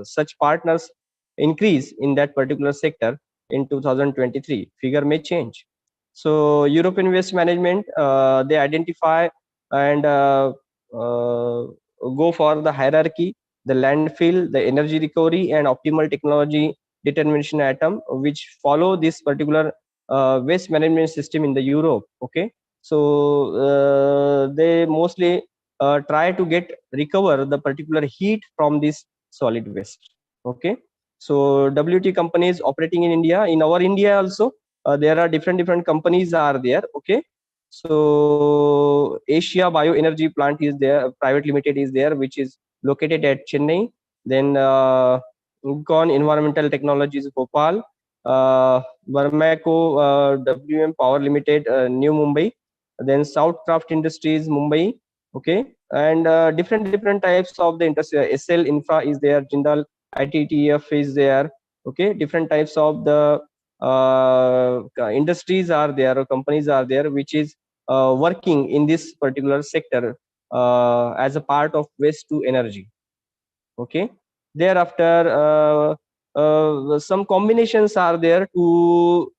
such partners increase in that particular sector. In 2023 figure may change. So European waste management, they identify and go for the hierarchy, the landfill, the energy recovery, and optimal technology determination atom, which follow this particular waste management system in the Europe. Okay, so they mostly try to recover the particular heat from this solid waste. Okay, so WT companies operating in India, in our India also, there are different companies are there. Okay, so Asia Bioenergy Plant is there, private limited is there, which is located at Chennai. Then Econ Environmental Technologies Bhopal, Vermaco WM Power Limited New Mumbai, then Southcraft Industries Mumbai. Okay, and different types of the industry. SL Infra is there, Jindal ITTF is there. Okay, different types of the industries are there, or companies are there, which is working in this particular sector as a part of waste to energy. Okay, thereafter some combinations are there to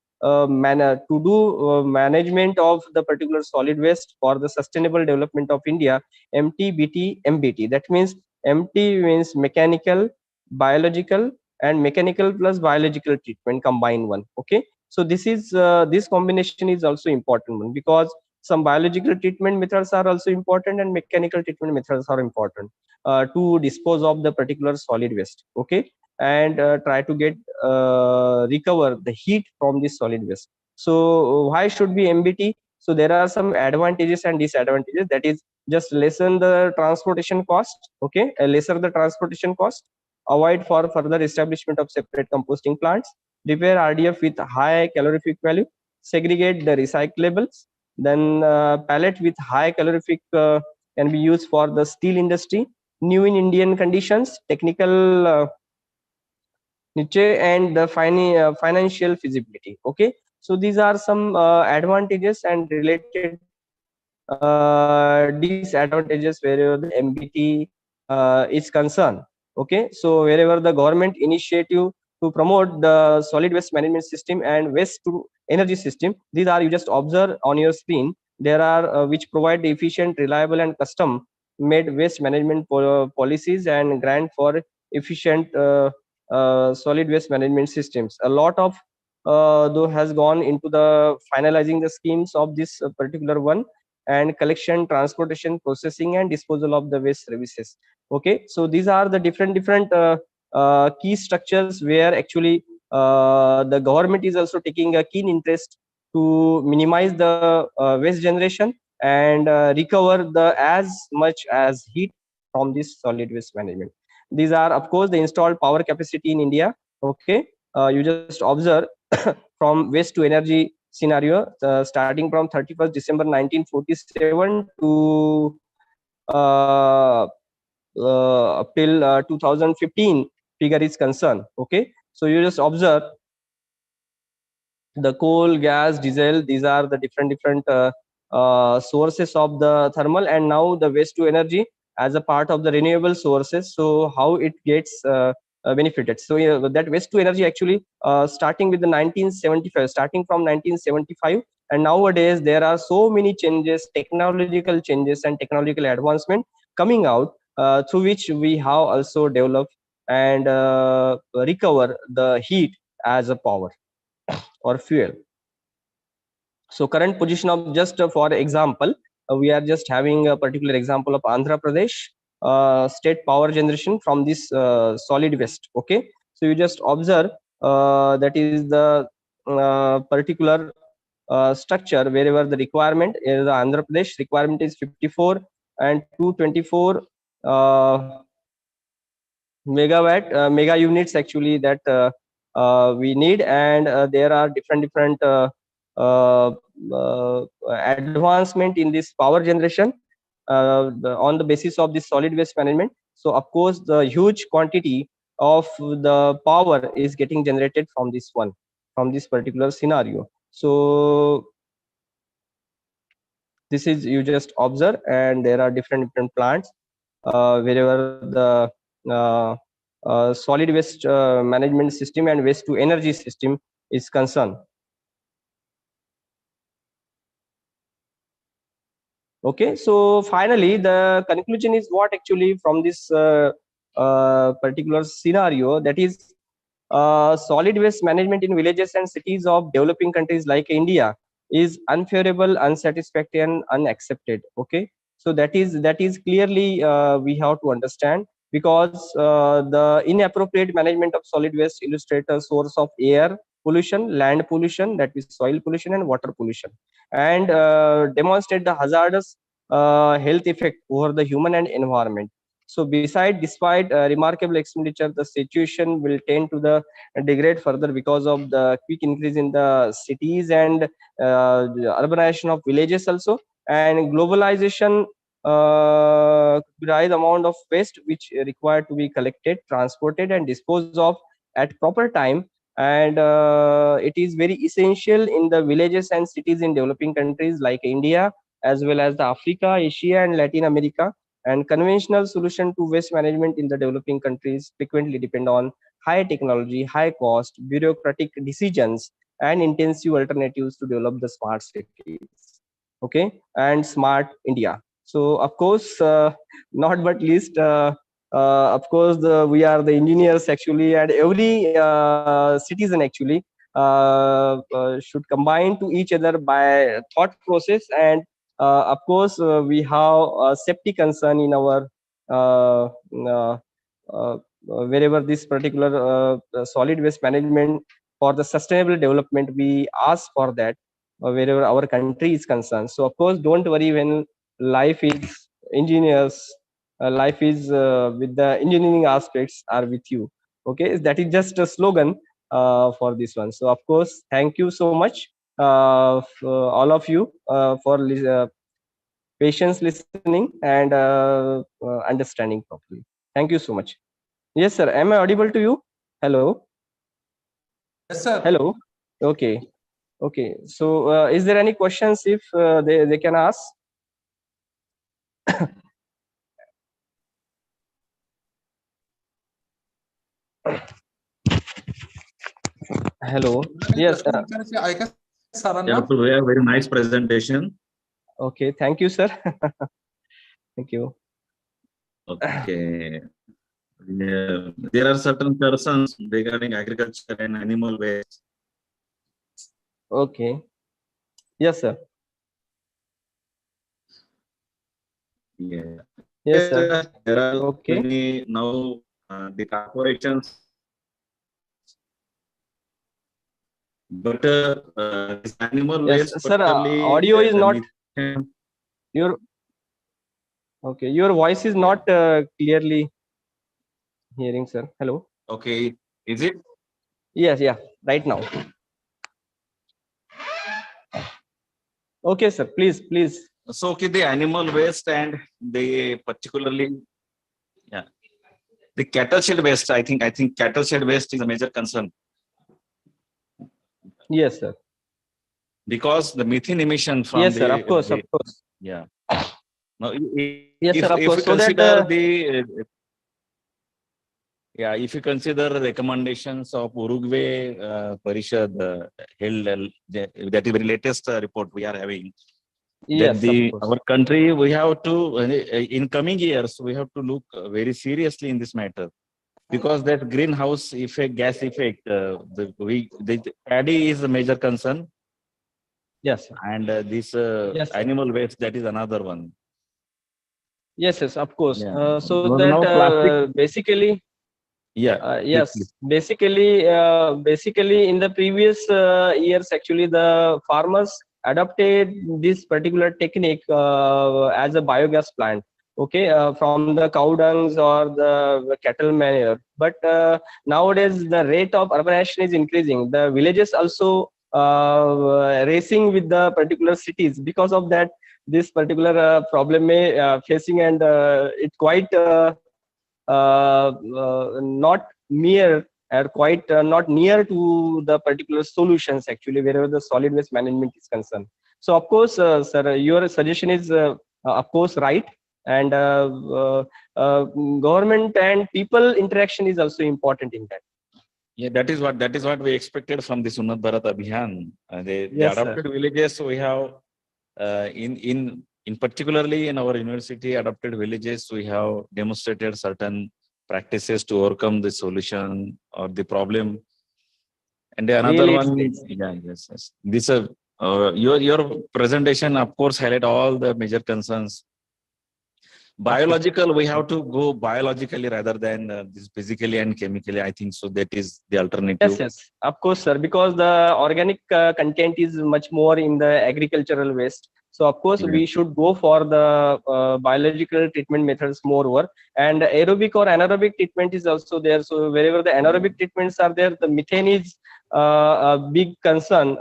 management of the particular solid waste for the sustainable development of India. MT, BT, MBT, that means MT means mechanical, biological, and mechanical plus biological treatment combined one. Okay, so this combination is also important one, because some biological treatment methods are also important and mechanical treatment methods are important to dispose of the particular solid waste. Okay, and try to recover the heat from this solid waste. So why should be MBT? So there are some advantages and disadvantages. That is, just lessen the transportation cost. Okay, lesser the transportation cost, avoid for further establishment of separate composting plants, repair RDF with high calorific value, segregate the recyclables, then pallet with high calorific can be used for the steel industry, new in Indian conditions, technical niche, and the financial feasibility. Okay, so these are some advantages and related disadvantages wherever the MBT is concerned. Okay, so wherever the government initiative to promote the solid waste management system and waste to energy system, these are, you just observe on your screen, there are which provide efficient, reliable, and custom made waste management policies and grant for efficient solid waste management systems. A lot of though has gone into the finalizing the schemes of this particular one, and collection, transportation, processing, and disposal of the waste services. Okay, so these are the different key structures where actually the government is also taking a keen interest to minimize the waste generation and recover the as much as heat from this solid waste management. These are, of course, the installed power capacity in India. Okay, you just observe from waste to energy scenario, starting from 31st December 1947 to up till 2015 figure is concerned. Okay, so you just observe the coal, gas, diesel, these are the different sources of the thermal, and now the waste to energy as a part of the renewable sources. So how it gets benefited? So that waste to energy actually starting with the 1975, starting from 1975, and nowadays there are so many changes, technological changes and technological advancement coming out, through which we have also developed and recover the heat as a power or fuel. So current position of, just for example, we are just having a particular example of Andhra Pradesh state power generation from this solid waste. Okay, so you just observe that is the particular structure wherever the requirement is. The Andhra Pradesh requirement is 54 and 224 megawatt mega units actually that we need, and there are different uh, advancement in this power generation on the basis of this solid waste management. So of course the huge quantity of the power is getting generated from this one, from this particular scenario. So this is, you just observe, and there are different plants wherever the solid waste management system and waste to energy system is concerned. Okay, so finally the conclusion is what actually from this particular scenario, that is solid waste management in villages and cities of developing countries like India is unfavorable, unsatisfactory, and unaccepted. Okay, so that is clearly we have to understand, because the inappropriate management of solid waste illustrates a source of air pollution, land pollution, that is soil pollution, and water pollution, and demonstrate the hazardous health effect over the human and environment. So despite remarkable expenditure, the situation will tend to the degrade further because of the quick increase in the cities and the urbanization of villages also, and globalization rise amount of waste which required to be collected, transported, and disposed of at proper time. And it is very essential in the villages and cities in developing countries like India, as well as the Africa, Asia, and Latin America. And conventional solution to waste management in the developing countries frequently depend on high technology, high cost, bureaucratic decisions, and intensive alternatives to develop the smart cities, okay, and smart India. So of course, not but least, of course, we are the engineers actually, and every citizen actually should combine to each other by thought process. And of course, we have a safety concern in our uh, uh, wherever this particular solid waste management for the sustainable development, we ask for that wherever our country is concerned. So of course, don't worry, when life is engineers, life is with the engineering aspects are with you. Okay, that is just a slogan for this one. So of course, thank you so much, for all of you, for patience listening and understanding properly. Thank you so much. Yes, sir. Am I audible to you? Hello. Yes, sir. Hello. Okay. Okay. So, is there any questions if they can ask? Hello. Yes. ऐका सरांना. Yeah, so we have very nice presentation. Okay. Thank you, sir. Thank you. Okay. Yeah, there are certain persons regarding agriculture and animal waste. Okay. Yes, sir. Yeah. Yes, sir. There are Okay. many now the corporations, but this animal Yes, waste, sir. particularly Audio is the not methane. your. Okay, your voice is not clearly hearing, sir. Hello. Okay, is it? Yes. Yeah. Right now. Okay, sir. Please. So, okay, the animal waste and the particularly, yeah, the cattle shed waste. I think cattle shed waste is a major concern Yes, sir. because the methane emission from Yes, sir. Of course. the Of course. yeah. Now, Yes, sir. Of if course. you So that consider the if you consider the recommendations of Uruguay Parishad held that is very latest report we are having, that yes, of course. our country, we have to in coming years we have to look very seriously in this matter, because that greenhouse effect, gas effect, the paddy is a major concern, Yes, sir. and this Yes, sir. animal waste, that is another one. Yes, of course. Yeah. So Well, that now plastic. basically, Yeah. yes, Please. basically in the previous years, actually, the farmers adopted this particular technique as a biogas plant. Okay, from the cow dungs or the cattle manure. But nowadays, the rate of urbanization is increasing. The villages also racing with the particular cities. Because of that, this particular problem may facing, and it quite not near, or quite not near to the particular solutions actually wherever the solid waste management is concerned. So of course, sir, your suggestion is of course right, and government and people interaction is also important in that. Yeah, that is what we expected from this Unnat Bharat Abhiyan. The Yes, sir. adopted villages we have in particularly in our university adopted villages, we have demonstrated certain practices to overcome the solution or the problem. And another Really, one, yes. This your presentation, of course, highlight all the major concerns. Biological, we have to go biologically rather than this physically and chemically. I think so. That is the alternative. Yes, of course, sir. Because the organic content is much more in the agricultural waste. So of course, we should go for the biological treatment methods moreover. And aerobic or anaerobic treatment is also there. So wherever the anaerobic treatments are there, the methane is a big concern,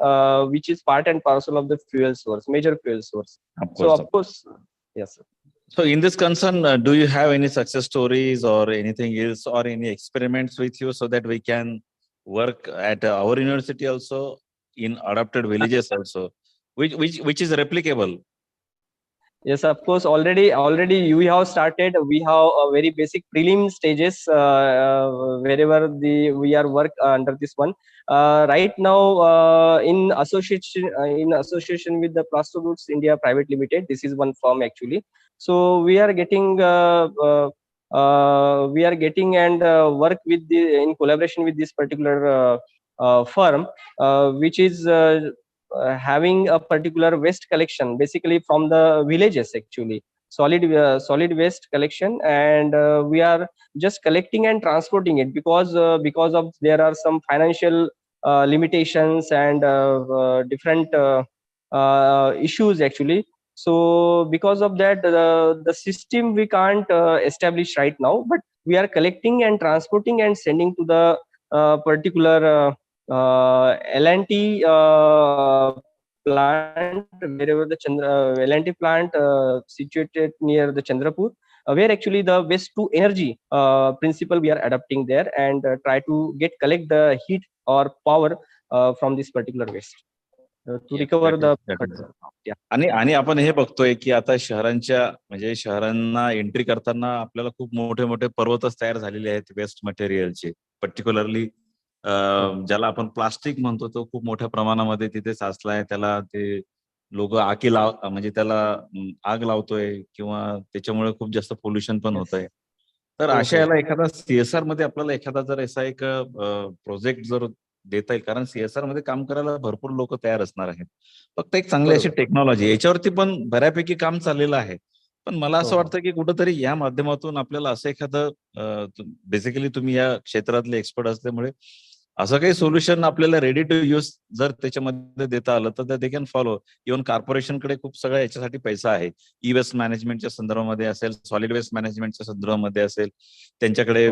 which is part and parcel of the fuel source, major fuel source. So of course, yes, sir. So in this concern, do you have any success stories or anything else or any experiments with you so that we can work at our university also in adapted villages also, which is replicable? Yes, of course. Already we have started. We have a very basic prelim stages wherever we are work under this one. Right now, in association with the Plasteroots India Private Limited. This is one firm actually. So we are getting and work with in collaboration with this particular firm, which is having a particular waste collection, basically from the villages actually, solid waste collection, and we are just collecting and transporting it because of there are some financial limitations and different issues actually. So because of that, the system we can't establish right now, but we are collecting and transporting and sending to the particular L&T plant, wherever the L&T plant situated near the Chandrapur, where actually the waste to energy principle we are adopting there, and try to collect the heat or power from this particular waste to recover the. आणि आपण हे बघतोय की आता शहरांना entry करताना आपल्याला खूप मोठे मोठे पर्वतच तयार झालेले आहेत वेस्ट मटेरियलचे, पर्टिक्युलरली ज्याला आपण प्लास्टिक म्हणतो तो खूप मोठ्या प्रमाणामध्ये तिथे साचलाय. त्याला ते लोक म्हणजे त्याला आग लावतोय किंवा त्याच्यामुळे खूप जास्त पोल्युशन पण होत आहे. तर अशा याला एखादा सीएसआर मध्ये आपल्याला एखादा जर असा एक प्रोजेक्ट जर देता येईल, कारण सीएसआर मध्ये काम करायला भरपूर लोक तयार असणार आहेत, फक्त एक चांगली अशी टेक्नॉलॉजी याच्यावरती पण बऱ्यापैकी काम चाललेलं आहे. पण मला असं वाटतं की कुठंतरी या माध्यमातून आपल्याला असं एखादं, बेसिकली तुम्ही या क्षेत्रातले एक्सपर्ट असल्यामुळे असं काही सोल्युशन आपल्याला रेडी टू यूज जर त्याच्यामध्ये देता आलं तर दे कॅन फॉलो. इव्हन कॉर्पोरेशनकडे खूप सगळं याच्यासाठी पैसा आहे. ई वेस्ट मॅनेजमेंटच्या संदर्भामध्ये असेल, सॉलिड वेस्ट मॅनेजमेंटच्या संदर्भामध्ये असेल, त्यांच्याकडे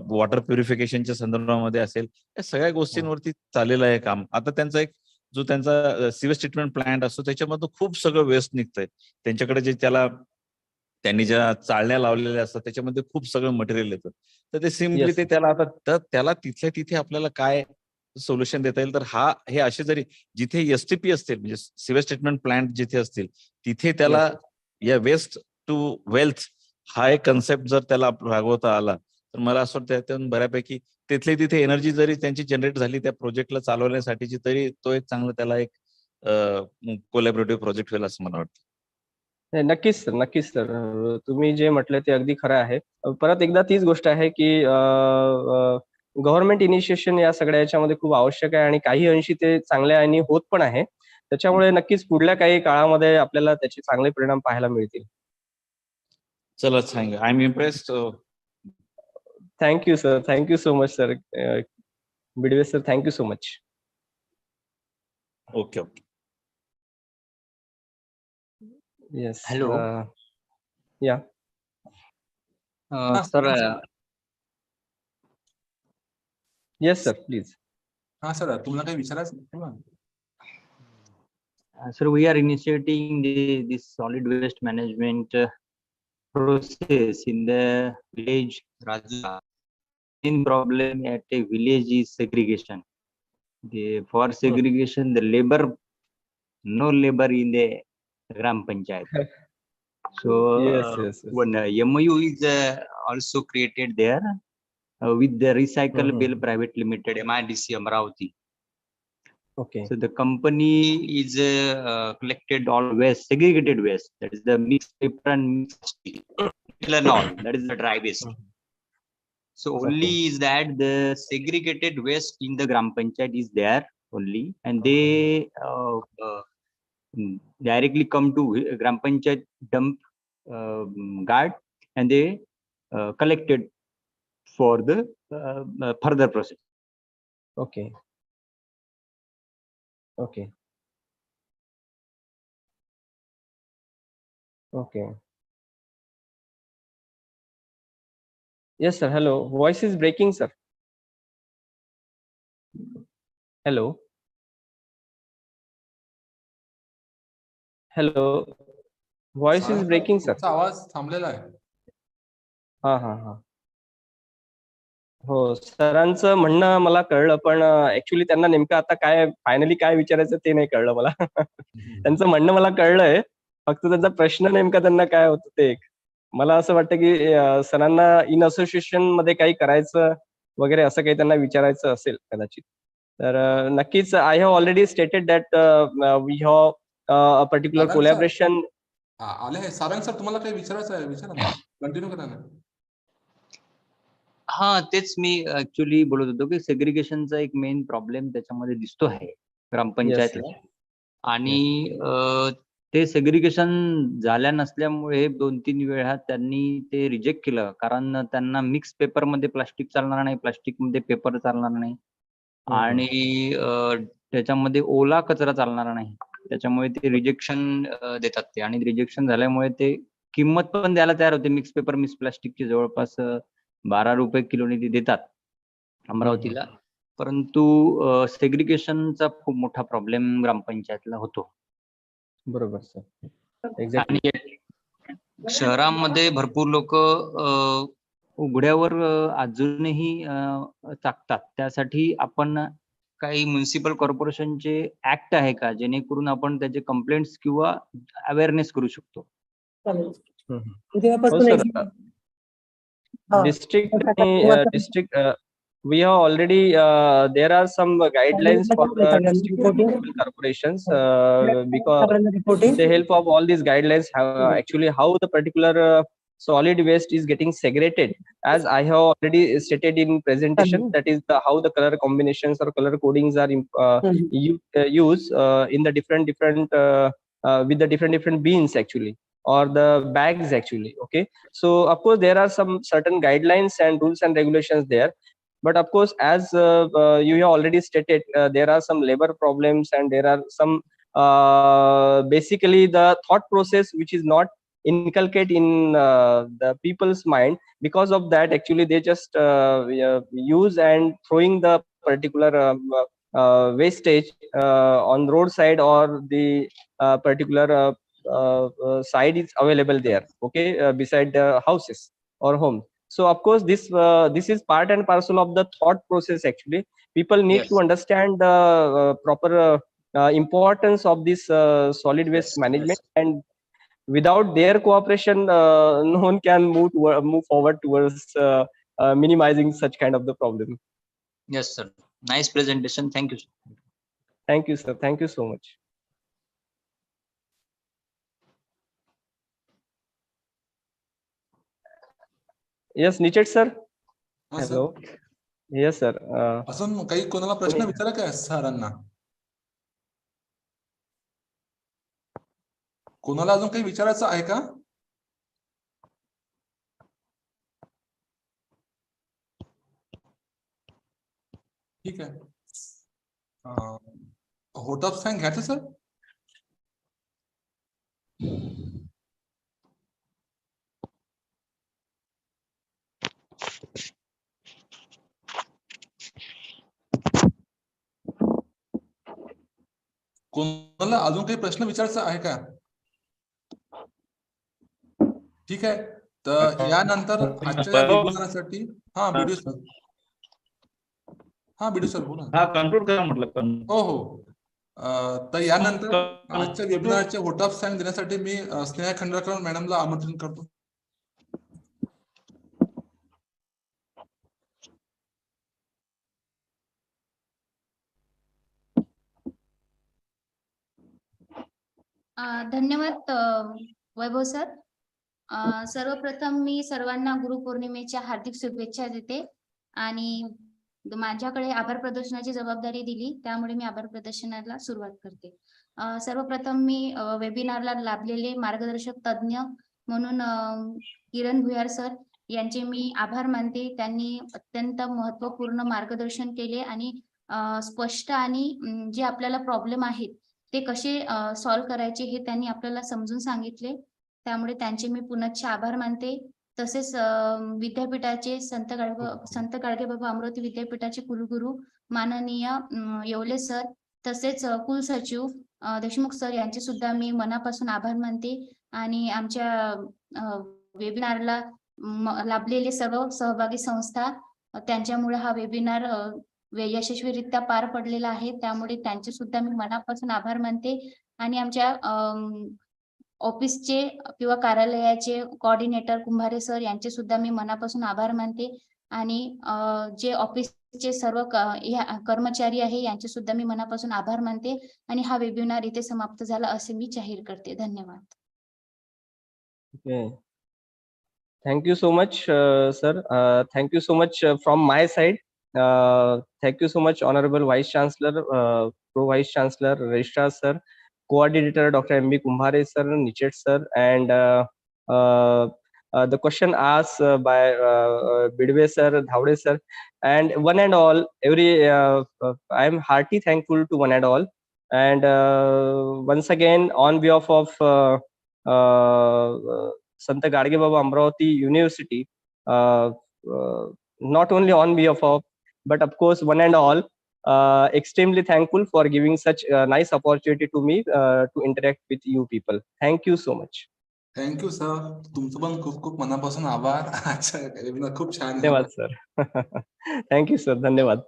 वॉटर प्युरिफिकेशनच्या संदर्भामध्ये असेल, या सगळ्या गोष्टींवरती चाललेलं आहे काम. आता त्यांचा एक जो त्यांचा सिवेज ट्रीटमेंट प्लांट असतो त्याच्यामधून खूप सगळं वेस्ट निघतंय. त्यांच्याकडे जे त्यांनी ज्या चाळण्या लावलेल्या असतात त्याच्यामध्ये खूप सगळं मटेरियल येतं. तर ते सिम्पली ते त्याला तिथल्या तिथे आपल्याला काय सोल्युशन देता येईल, तर हे असे जरी जिथे एसटीपी असतील, म्हणजे सिवेज ट्रीटमेंट प्लांट जिथे असतील तिथे त्याला या वेस्ट टू वेल्थ हा एक कन्सेप्ट जर त्याला रागवता आला तर मला असं वाटतं त्यातून बऱ्यापैकी तिथली तिथे एनर्जी जरी त्यांची जनरेट झाली त्या प्रोजेक्टला चालवण्यासाठीची, तरी तो एक चांगला त्याला एक कोलॅबोरेटिव्ह प्रोजेक्ट होईल असं मला वाटतं. नक्कीच सर, तुम्ही जे म्हटलं ते अगदी खरं आहे. परत एकदा तीच गोष्ट आहे की गव्हर्नमेंट इनिशिएशन या सगळ्या याच्यामध्ये खूप आवश्यक आहे आणि काही अंशी ते चांगल्या आणि होत पण आहे. त्याच्यामुळे नक्कीच पुढल्या काही काळामध्ये आपल्याला त्याचे चांगले परिणाम पाहायला मिळतील. चला, thank you. I am impressed. Thank you sir, thank you so much sir. Bidwe sir, thank you so much. Okay. Yes. Hello. Yeah. Sir. Yes, sir. Please. Sir, तुम्हाला काही विचारायचं? Sir, we are initiating this solid waste management process in the village. Rajla. Main problem at a village is segregation. For segregation, the no labor in the Gram Panchayat. So yes. when MOU is also created there with the Recycle Bill Private Limited, MIDC Amravati. Okay. So the company is collected all waste, segregated waste. That is the mixed paper and mixed steel and all. That is the dry waste. So Okay. only is that the segregated waste in the Gram Panchayat is there only, and they directly come to Gram Panchayat dump guard, and they collected for the further process. Okay. Okay. Okay. Yes, sir. Hello. Voice is breaking, sir. Hello. Hello. Voice is breaking, sir. तुमचा आवाज थांबलेला आहे. हा हा हा. हो, सरांचं म्हणणं मला कळलं, पण ऍक्च्युली त्यांना नेमकं आता काय फायनली काय विचारायचं ते नाही कळलं मला. त्यांचं म्हणणं मला कळलंय, फक्त त्यांचा प्रश्न नेमका त्यांना काय होतं ते एक. मला असं वाटतं की सरांना इन असोसिएशन मध्ये काही करायचं वगैरे असं काही त्यांना विचारायचं असेल कदाचित. तर नक्कीच I have already stated that we have a particular Sarang sir. Collaboration. आले सारंग सर, तुम्हाला काही विचारायचं आहे विचारा ना, कंटिन्यू करा ना. हा, तेच मी ऍक्च्युली बोलत होतो की सेग्रिगेशनचा एक मेन प्रॉब्लेम त्याच्यामध्ये दिसतो आहे ग्रामपंचायतला. आणि ते सेग्रिगेशन झाल्या नसल्यामुळे 2-3 वेळा त्यांनी ते रिजेक्ट केलं, कारण त्यांना मिक्स पेपर मध्ये प्लास्टिक चालणार नाही, प्लास्टिक मध्ये पेपर चालणार नाही, आणि त्याच्यामध्ये ओला कचरा चालणार नाही. त्याच्यामुळे ते रिजेक्शन देतात ते, आणि रिजेक्शन झाल्यामुळे ते किंमत पण द्यायला तयार होते. मिक्स पेपर मिक्स प्लास्टिकची जवळपास 12 रुपये किलोने ते देतात अमरावतीला. परंतु सेग्रिगेशनचा खूप मोठा प्रॉब्लेम ग्रामपंचायतला होतो. बरोबर सर. एक्झॅक्टली. आणि शहरामध्ये भरपूर लोक उघड्यावर अजूनही टाकतात. त्यासाठी आपण काही म्युन्सिपल कॉर्पोरेशनचे ऍक्ट आहे का, जेणेकरून आपण त्याचे कंप्लेंट्स किंवा अवेअरनेस करू शकतो? District, we have already there are some guidelines for the district municipal corporations, because with the help of all these guidelines, actually how the particular solid waste is getting segregated, as I have already stated in presentation, that is how the color combinations or color codings are used in the different with the different bins actually, or the bags actually. Okay, so of course there are some certain guidelines and rules and regulations there, but of course as you have already stated, there are some labor problems, and there are some basically the thought process which is not inculcate in the people's mind. Because of that actually they just use and throwing the particular wastage on roadside, or the particular side is available there, okay, beside the houses or home. So of course this is part and parcel of the thought process actually. People need to understand the proper importance of this solid waste management, and without their cooperation no one can move forward towards minimizing such kind of the problem. Yes sir, nice presentation. Thank you sir. Thank you sir, thank you so much. Yes, Nichet sir. Hello. Yes sir. अजून काही कोणाला प्रश्न विचारा काय सरांना? कोणाला अजून काही विचारायचं आहे का? ठीक आहे. होट ऑफ साइन घ्यायचं सर? कोणाला अजून काही प्रश्न विचारायचा आहे का? ठीक आहे, तर यानंतर आजच्या वेबिनारसाठी बीडीओ सर. बीडीओ सर बोला. कंक्लूड करा म्हटलं. हो. तर यानंतर आजच्या वेबिनारचे व्होट ऑफ साइन देण्यासाठी मी स्नेहा खंडेकर मॅडमला आमंत्रण करतो. धन्यवाद वैभव सर. सर्वप्रथम मी सर्वांना गुरुपौर्णिमेच्या हार्दिक शुभेच्छा देते. आणि माझ्याकडे आभार प्रदर्शनाची जबाबदारी दिली, त्यामुळे मी आभार प्रदर्शनाला सुरुवात करते. सर्वप्रथम मी वेबिनारला लाभलेले मार्गदर्शक तज्ज्ञ म्हणून किरण भुयार सर यांचे मी आभार मानते. त्यांनी अत्यंत महत्त्वपूर्ण मार्गदर्शन केले आणि स्पष्ट आणि जे आपल्याला प्रॉब्लेम आहेत ते कसे सॉल्व्ह करायचे हे त्यांनी आपल्याला समजून सांगितले. त्यामुळे त्यांचे मी पुनश्च आभार मानते. तसेच विद्यापीठाचे संत गाडगेबाबा अमरावती विद्यापीठाचे कुलगुरू माननीय येवले सर, तसेच कुलसचिव देशमुख सर यांचे सुद्धा मी मनापासून आभार मानते. आणि आमच्या वेबिनारला लाभलेले सर्व सहभागी संस्था, त्यांच्यामुळे हा वेबिनार यशस्वीरित्या पार पडलेला आहे. त्यामुळे त्यांचे सुद्धा मी मनापासून आभार मानते. आणि आमच्या ऑफिसचे किंवा कार्यालयाचे कोऑर्डिनेटर कुंभारे सर यांचे सुद्धा मी मनापासून आभार मानते. आणि जे ऑफिसचे सर्व कर्मचारी आहे यांचे सुद्धा मी मनापासून आभार मानते. आणि हा वेबिनार इथे समाप्त झाला असे मी जाहीर करते. धन्यवाद. Okay. Thank you so much, sir. Thank you so much from my side. Thank you so much, Honorable Vice Chancellor, Pro Vice Chancellor, Registrar Sir, Coordinator Dr. M.B. Kumbhare Sir, Nichet Sir, and the question asked by Bidwe Sir, Dhawde Sir, and one and all, I am heartily thankful to one and all. And once again, on behalf of Sant Gadge-Baba Amravati University, not only on behalf of, but of course one and all, extremely thankful for giving such a nice opportunity to me to interact with you people. Thank you so much. Thank you sir. तुमचं पण खूप खूप मनापासून आभार. अच्छा, webinar खूप छान धन्यवाद सर. Thank you sir. धन्यवाद.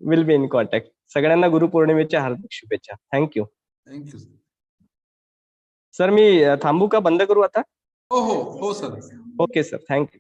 Will be in contact. सगळ्यांना गुरुपौर्णिमेच्या हार्दिक शुभेच्छा. थँक्यू. थँक्यू सर मी थांबू का, बंद करू आता? हो हो हो सर. Okay sir. थँक्यू.